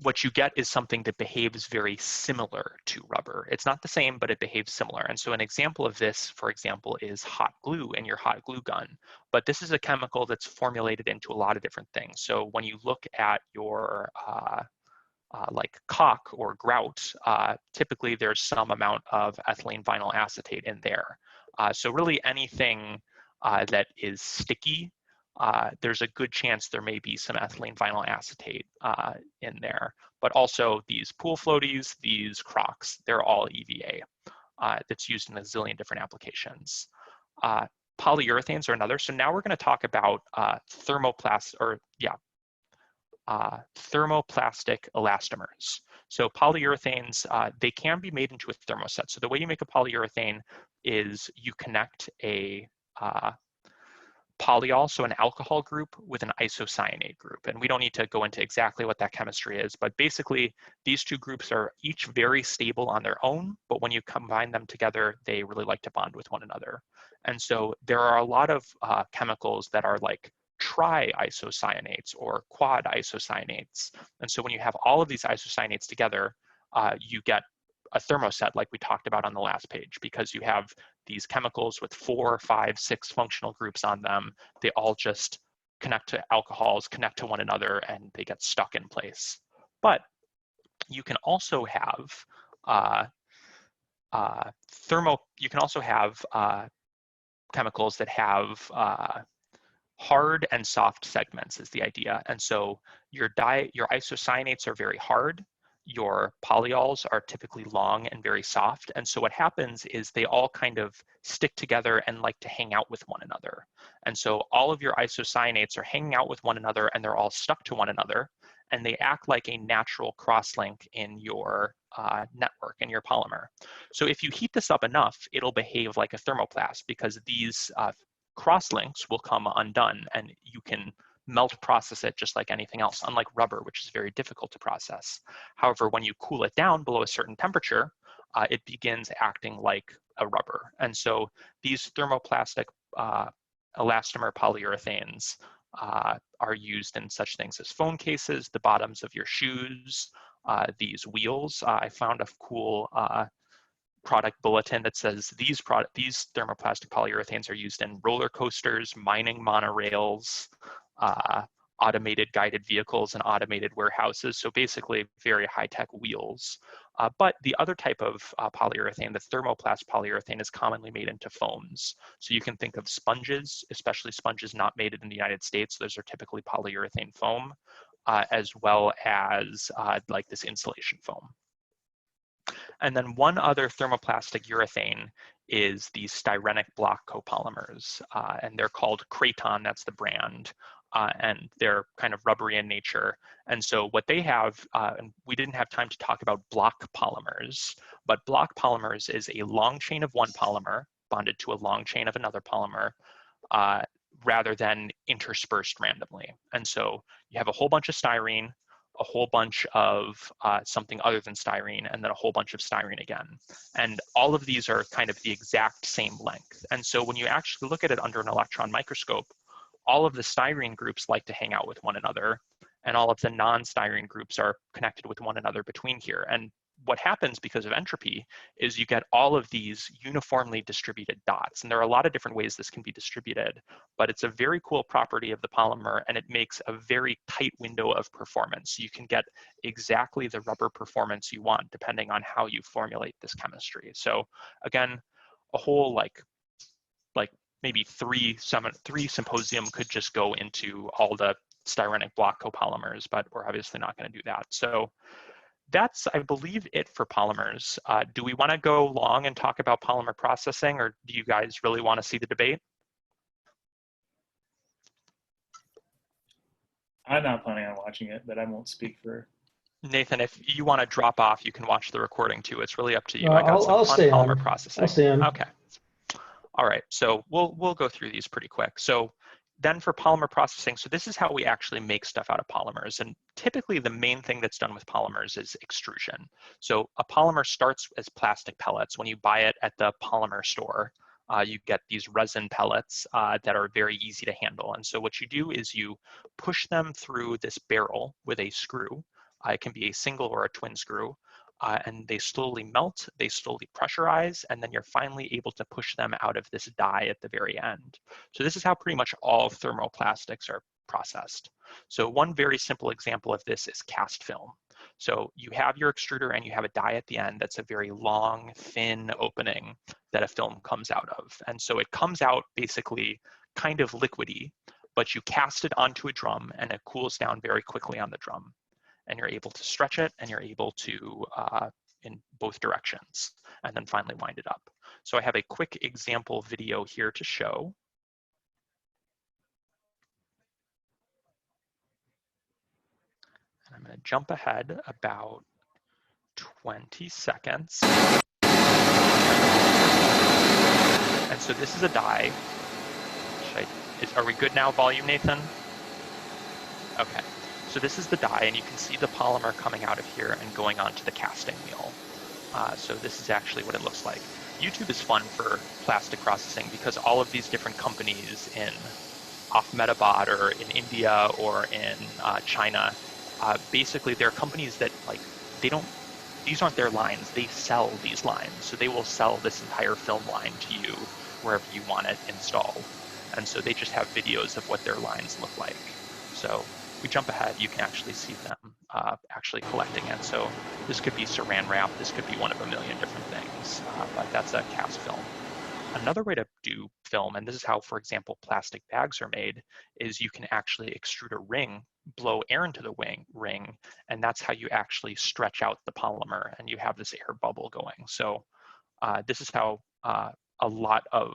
what you get is something that behaves very similar to rubber. It's not the same, but it behaves similar. And so an example of this, for example, is hot glue in your hot glue gun. But this is a chemical that's formulated into a lot of different things. So when you look at your like caulk or grout, typically there's some amount of ethylene vinyl acetate in there. So really anything that is sticky, there's a good chance there may be some ethylene vinyl acetate in there. But also these pool floaties, these Crocs, they're all EVA that's used in a zillion different applications. Polyurethanes are another. So now we're going to talk about thermoplastic elastomers. So polyurethanes, they can be made into a thermoset. So the way you make a polyurethane is you connect a polyol, so an alcohol group, with an isocyanate group. And we don't need to go into exactly what that chemistry is, but basically these two groups are each very stable on their own, but when you combine them together, they really like to bond with one another. And so there are a lot of chemicals that are like tri-isocyanates or quad isocyanates. And so when you have all of these isocyanates together, you get a thermoset like we talked about on the last page, because you have these chemicals with 4, 5, 6 functional groups on them. They all just connect to alcohols, connect to one another, and they get stuck in place. But you can also have You can also have chemicals that have hard and soft segments is the idea. And so your isocyanates are very hard. Your polyols are typically long and very soft. And so what happens is they all kind of stick together and like to hang out with one another. And so all of your isocyanates are hanging out with one another and they're all stuck to one another. And they act like a natural cross-link in your network, in your polymer. So if you heat this up enough, it'll behave like a thermoplast because these cross-links will come undone and you can melt process it just like anything else, unlike rubber, which is very difficult to process. However, when you cool it down below a certain temperature, it begins acting like a rubber. And so these thermoplastic elastomer polyurethanes are used in such things as phone cases, the bottoms of your shoes, these wheels. I found a cool product bulletin that says these thermoplastic polyurethanes are used in roller coasters, mining monorails, automated guided vehicles, and automated warehouses. So basically very high-tech wheels. But the other type of polyurethane, the thermoplast polyurethane, is commonly made into foams. So you can think of sponges, especially sponges not made in the United States. Those are typically polyurethane foam, as well as like this insulation foam. And then one other thermoplastic urethane is these styrenic block copolymers, and they're called Kraton, that's the brand, and they're kind of rubbery in nature. And so what they have, and we didn't have time to talk about block polymers, but block polymers is a long chain of one polymer bonded to a long chain of another polymer, rather than interspersed randomly. And so you have a whole bunch of styrene, a whole bunch of something other than styrene, and then a whole bunch of styrene again. And all of these are kind of the exact same length. And so when you actually look at it under an electron microscope, all of the styrene groups like to hang out with one another, and all of the non-styrene groups are connected with one another between here. And what happens because of entropy is you get all of these uniformly distributed dots. And there are a lot of different ways this can be distributed, but it's a very cool property of the polymer, and it makes a very tight window of performance. You can get exactly the rubber performance you want depending on how you formulate this chemistry. So again, a whole like maybe three symposium could just go into all the styrenic block copolymers, but we're obviously not going to do that. So that's, I believe, it for polymers. Do we want to go long and talk about polymer processing, or do you guys really want to see the debate? I'm not planning on watching it, but I won't speak for. Nathan, if you want to drop off, you can watch the recording too. It's really up to you. I got some fun polymer on. processing. I'll stay on. Okay. All right, so we'll go through these pretty quick. So then for polymer processing, so this is how we actually make stuff out of polymers. And typically the main thing that's done with polymers is extrusion. So a polymer starts as plastic pellets. When you buy it at the polymer store, you get these resin pellets that are very easy to handle. And so what you do is you push them through this barrel with a screw. It can be a single or a twin screw. And they slowly melt, they slowly pressurize, and then you're finally able to push them out of this die at the very end. So this is how pretty much all thermoplastics are processed. So one very simple example of this is cast film. So you have your extruder and you have a die at the end that's a very long, thin opening that a film comes out of. And so it comes out basically kind of liquidy, but you cast it onto a drum and it cools down very quickly on the drum. And you're able to stretch it and you're able to, in both directions, and then finally wind it up. So I have a quick example video here to show. And I'm going to jump ahead about 20 seconds. And so this is a die. Are we good now, volume, Nathan? Okay. So this is the die, and you can see the polymer coming out of here and going onto the casting wheel. So this is actually what it looks like. YouTube is fun for plastic processing because all of these different companies in Ahmedabad or in India or in China, basically they're companies that these aren't their lines, they sell these lines. So they will sell this entire film line to you wherever you want it installed. And so they just have videos of what their lines look like. So if we jump ahead, you can actually see them actually collecting it. So this could be saran wrap, this could be one of a million different things, but that's a cast film. Another way to do film, and this is how, for example, plastic bags are made, is you can actually extrude a ring, blow air into the ring, and that's how you actually stretch out the polymer, and you have this air bubble going. So this is how a lot of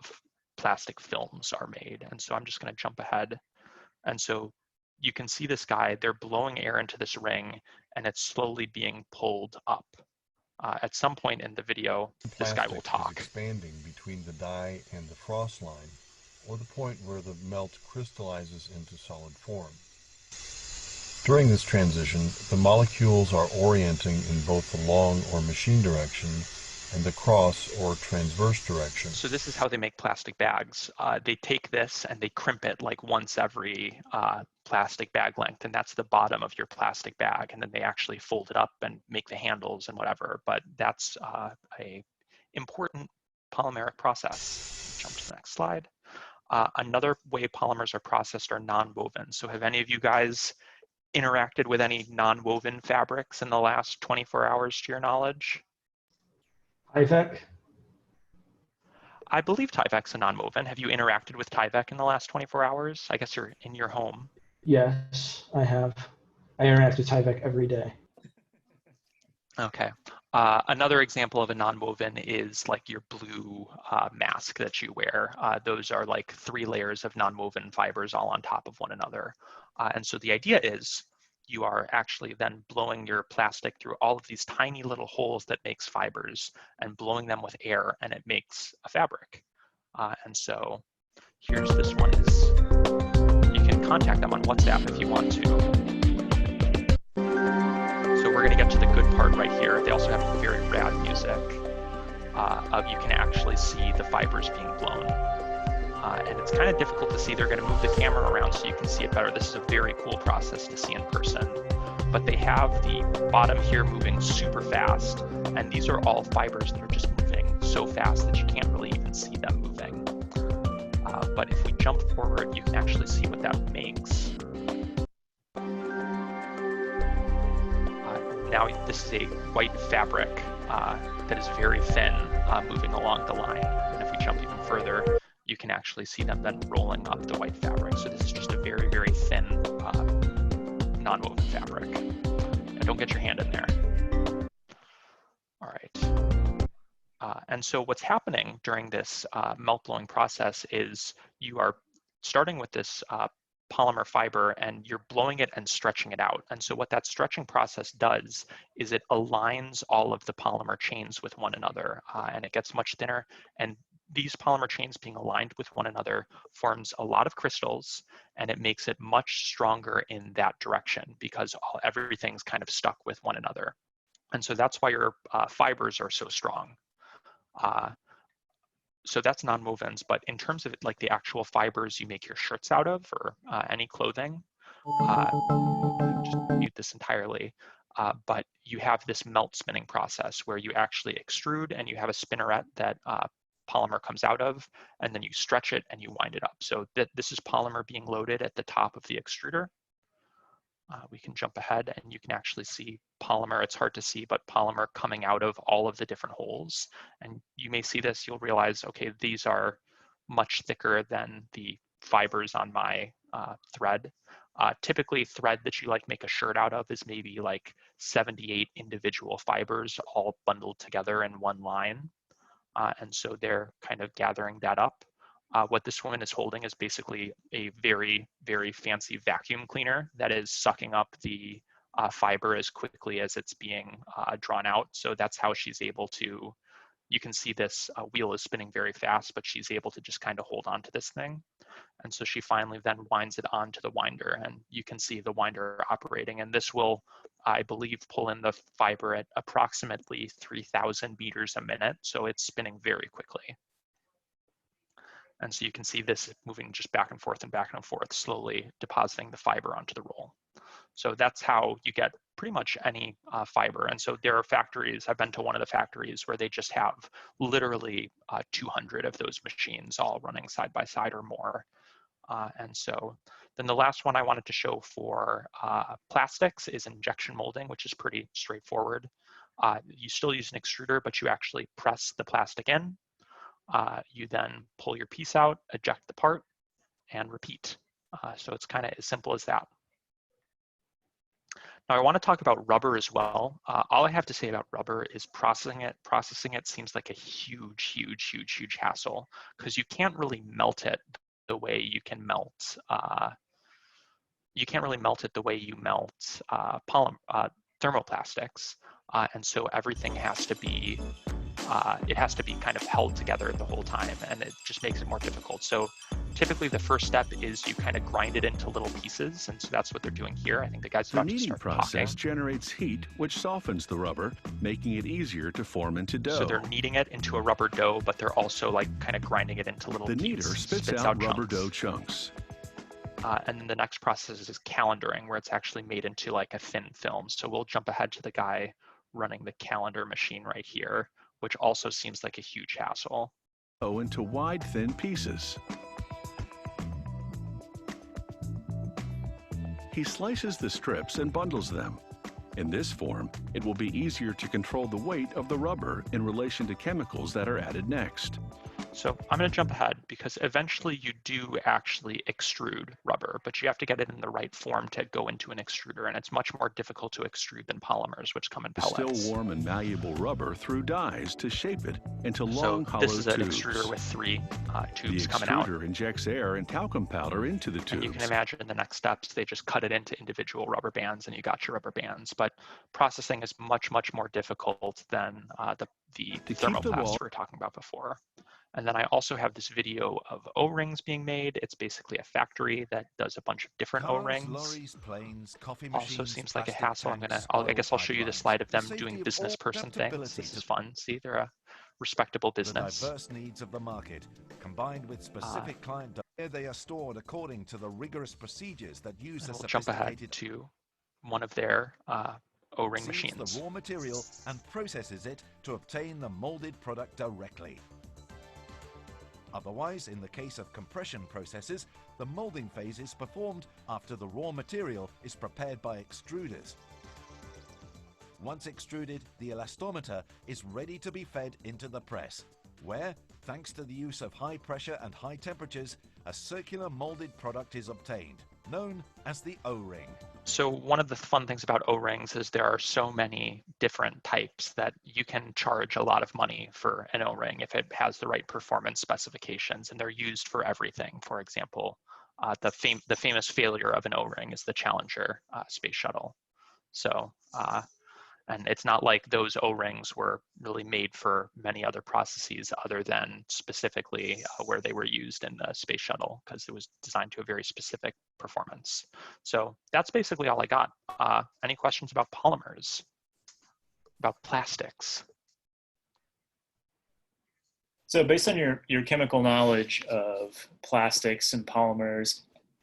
plastic films are made. And so I'm just going to jump ahead. And so you can see this guy, they're blowing air into this ring, and it's slowly being pulled up. At some point in the video, this guy will talk. Is expanding between the die and the frost line, or the point where the melt crystallizes into solid form. During this transition, the molecules are orienting in both the long or machine direction and the cross or transverse direction. So this is how they make plastic bags. They take this and they crimp it like once every plastic bag length, and that's the bottom of your plastic bag. And then they actually fold it up and make the handles and whatever. But that's a important polymeric process. Jump to the next slide. Another way polymers are processed are non-woven. So have any of you guys interacted with any non-woven fabrics in the last 24 hours to your knowledge? Tyvek? I believe Tyvek's a non-woven. Have you interacted with Tyvek in the last 24 hours? I guess you're in your home. Yes, I have. I interact with Tyvek every day. Okay. Another example of a non-woven is like your blue mask that you wear. Those are like 3 layers of non-woven fibers all on top of one another. And so the idea is you are actually then blowing your plastic through all of these tiny little holes that makes fibers and blowing them with air, and it makes a fabric. And so here's this one is, you can contact them on WhatsApp if you want to. So we're gonna get to the good part right here. They also have very rad music of you can actually see the fibers being blown. And it's kind of difficult to see. They're going to move the camera around so you can see it better. This is a very cool process to see in person. But they have the bottom here moving super fast, and these are all fibers that are just moving so fast that you can't really even see them moving. But if we jump forward, you can actually see what that makes. Now this is a white fabric that is very thin moving along the line. And if we jump even further, you can actually see them then rolling up the white fabric. So this is just a very, very thin non-woven fabric. And don't get your hand in there. All right. And so what's happening during this melt blowing process is you are starting with this polymer fiber and you're blowing it and stretching it out. And so what that stretching process does is it aligns all of the polymer chains with one another and it gets much thinner. And these polymer chains being aligned with one another forms a lot of crystals, and it makes it much stronger in that direction because everything's kind of stuck with one another. And so that's why your fibers are so strong. So that's non-wovens, but in terms of like the actual fibers you make your shirts out of or any clothing, just mute this entirely, but you have this melt spinning process where you actually extrude and you have a spinneret that polymer comes out of, and then you stretch it and you wind it up. So this is polymer being loaded at the top of the extruder. We can jump ahead and you can actually see polymer. It's hard to see, but polymer coming out of all of the different holes. And you may see this, you'll realize, okay, these are much thicker than the fibers on my thread. Typically thread that you like make a shirt out of is maybe like 78 individual fibers all bundled together in one line. And so they're kind of gathering that up. What this woman is holding is basically a very, very fancy vacuum cleaner that is sucking up the fiber as quickly as it's being drawn out. So that's how she's able to, you can see this wheel is spinning very fast, but she's able to just kind of hold on to this thing. And so she finally then winds it onto the winder, and you can see the winder operating. And this will, I believe, pull in the fiber at approximately 3,000 meters a minute. So it's spinning very quickly. And so you can see this moving just back and forth, slowly depositing the fiber onto the roll. So that's how you get pretty much any fiber. And so there are factories, I've been to one of the factories where they just have literally 200 of those machines all running side by side or more. And so Then the last one I wanted to show for plastics is injection molding, which is pretty straightforward. You still use an extruder, but you actually press the plastic in. You then pull your piece out, eject the part, and repeat. So it's kind of as simple as that. Now I want to talk about rubber as well. All I have to say about rubber is processing it. Processing it seems like a huge hassle because you can't really melt it the way you can melt. You can't really melt it the way you melt thermoplastics, and so everything has to be it has to be kind of held together the whole time, and it just makes it more difficult. So typically the first step is you kind of grind it into little pieces, and so that's what they're doing here. I think the guy's The about to kneading start process talking. generates heat, which softens the rubber, making it easier to form into dough. So they're kneading it into a rubber dough, but they're also like kind of grinding it into little The cubes. kneader spits out rubber dough chunks. And then the next process is calendaring, where it's actually made into like a thin film. So we'll jump ahead to the guy running the calendar machine right here, which also seems like a huge hassle. Into wide, thin pieces. He slices the strips and bundles them. In this form, it will be easier to control the weight of the rubber in relation to chemicals that are added next. So I'm going to jump ahead because eventually you do actually extrude rubber, but you have to get it in the right form to go into an extruder, and it's much more difficult to extrude than polymers, which come in pellets. Still warm and malleable rubber through dies to shape it into long, hollow tubes. This is an extruder with 3 tubes coming out. The extruder injects air and talcum powder into the tubes. And you can imagine in the next steps, they just cut it into individual rubber bands, and you got your rubber bands. But processing is much more difficult than the thermoplast we were talking about before. And then I also have this video of O-rings being made. It's basically a factory that does a bunch of different O-rings. Lorries, planes, coffee also machines, seems like a plastic hassle. tanks, I guess I'll show you the pipelines. slide of them The safety doing of business all person things. adaptability This is to fun. See, they're a respectable the business. diverse needs of the market, combined with specific client data. They are stored according to the rigorous procedures that use the We'll jump ahead sophisticated to one of their O-ring machines. the raw material and processes it to obtain the molded product directly. Otherwise, in the case of compression processes, the molding phase is performed after the raw material is prepared by extruders. Once extruded, the elastometer is ready to be fed into the press, where, thanks to the use of high pressure and high temperatures, a circular molded product is obtained, known as the O-ring. So one of the fun things about O-rings is there are so many different types that you can charge a lot of money for an O-ring if it has the right performance specifications, and they're used for everything. For example, the famous failure of an O-ring is the Challenger space shuttle. So, and it's not like those O-rings were really made for many other processes other than specifically where they were used in the space shuttle, because it was designed to a very specific performance. So that's basically all I got. Any questions about polymers, about plastics? So based on your chemical knowledge of plastics and polymers,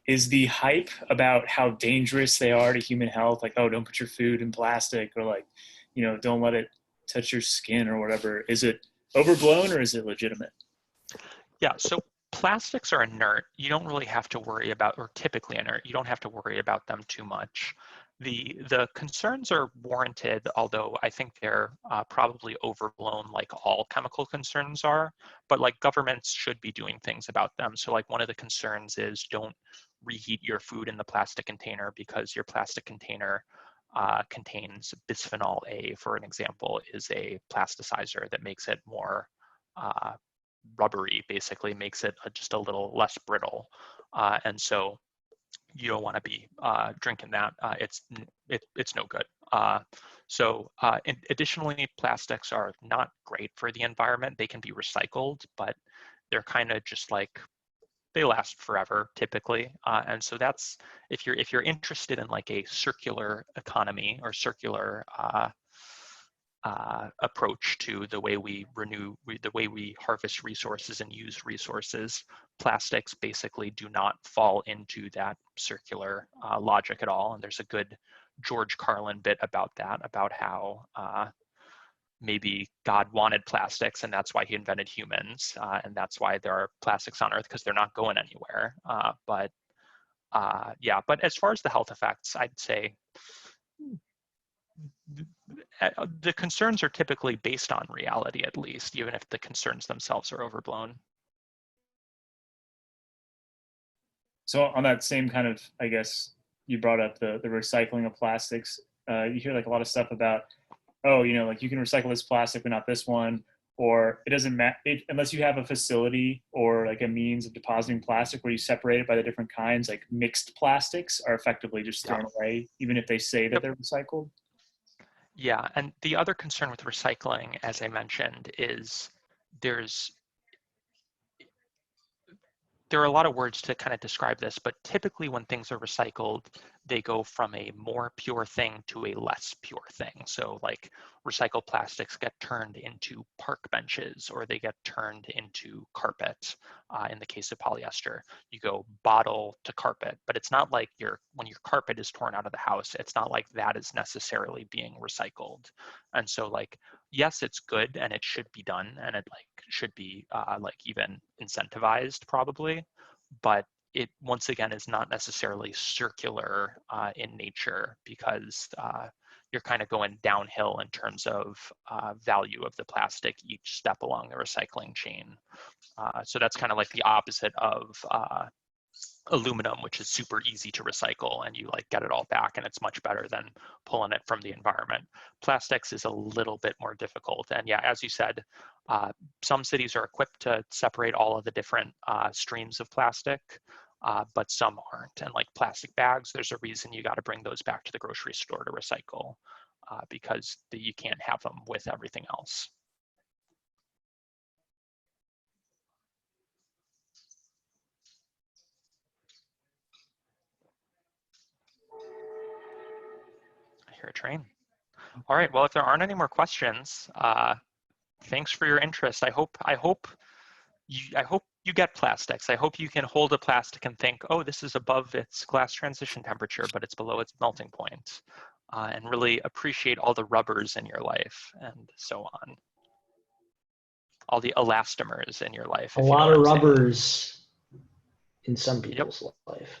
is the hype about how dangerous they are to human health, like, oh, don't put your food in plastic, or like, you know, don't let it touch your skin or whatever, is it overblown or is it legitimate? Yeah, so plastics are inert. You don't really have to worry about, or typically inert, you don't have to worry about them too much. The concerns are warranted, although I think they're probably overblown like all chemical concerns are, but like governments should be doing things about them. So like one of the concerns is don't reheat your food in the plastic container because your plastic container contains bisphenol A, for an example, is a plasticizer that makes it more rubbery, basically makes it just a little less brittle. And so you don't want to be drinking that. It's no good. Additionally, plastics are not great for the environment. They can be recycled, but they're kind of just like, they last forever typically. And so that's, if you're interested in like a circular economy or circular approach to the way we the way we harvest resources and use resources, plastics basically do not fall into that circular logic at all. And there's a good George Carlin bit about that, about how maybe God wanted plastics and that's why he invented humans. And that's why there are plastics on Earth, because they're not going anywhere. But yeah, but as far as the health effects, I'd say the concerns are typically based on reality, at least, even if the concerns themselves are overblown. So on that same kind of, I guess, you brought up the recycling of plastics. You hear like a lot of stuff about, oh, you know, like you can recycle this plastic, but not this one, or it doesn't matter unless you have a facility or like a means of depositing plastic where you separate it by the different kinds. Like mixed plastics are effectively just thrown away, even if they say that they're recycled. Yeah, and the other concern with recycling, as I mentioned, is there are a lot of words to kind of describe this, but typically when things are recycled, they go from a more pure thing to a less pure thing. So like recycled plastics get turned into park benches, or they get turned into carpet. In the case of polyester, you go bottle to carpet, but it's not like when your carpet is torn out of the house, it's not like that is necessarily being recycled. And so like, yes, it's good and it should be done, and it like should be like even incentivized probably, but it once again is not necessarily circular in nature, because you're kind of going downhill in terms of value of the plastic each step along the recycling chain. So that's kind of like the opposite of aluminum, which is super easy to recycle and you like get it all back and it's much better than pulling it from the environment. Plastics is a little bit more difficult. And yeah, as you said, some cities are equipped to separate all of the different streams of plastic, but some aren't. And like plastic bags, there's a reason you got to bring those back to the grocery store to recycle, because you can't have them with everything else. I hear a train. All right, well, if there aren't any more questions, thanks for your interest. I hope you get plastics. I hope you can hold a plastic and think, oh, this is above its glass transition temperature, but it's below its melting point, and really appreciate all the rubbers in your life and so on. All the elastomers in your life. A lot of rubbers in some people's life.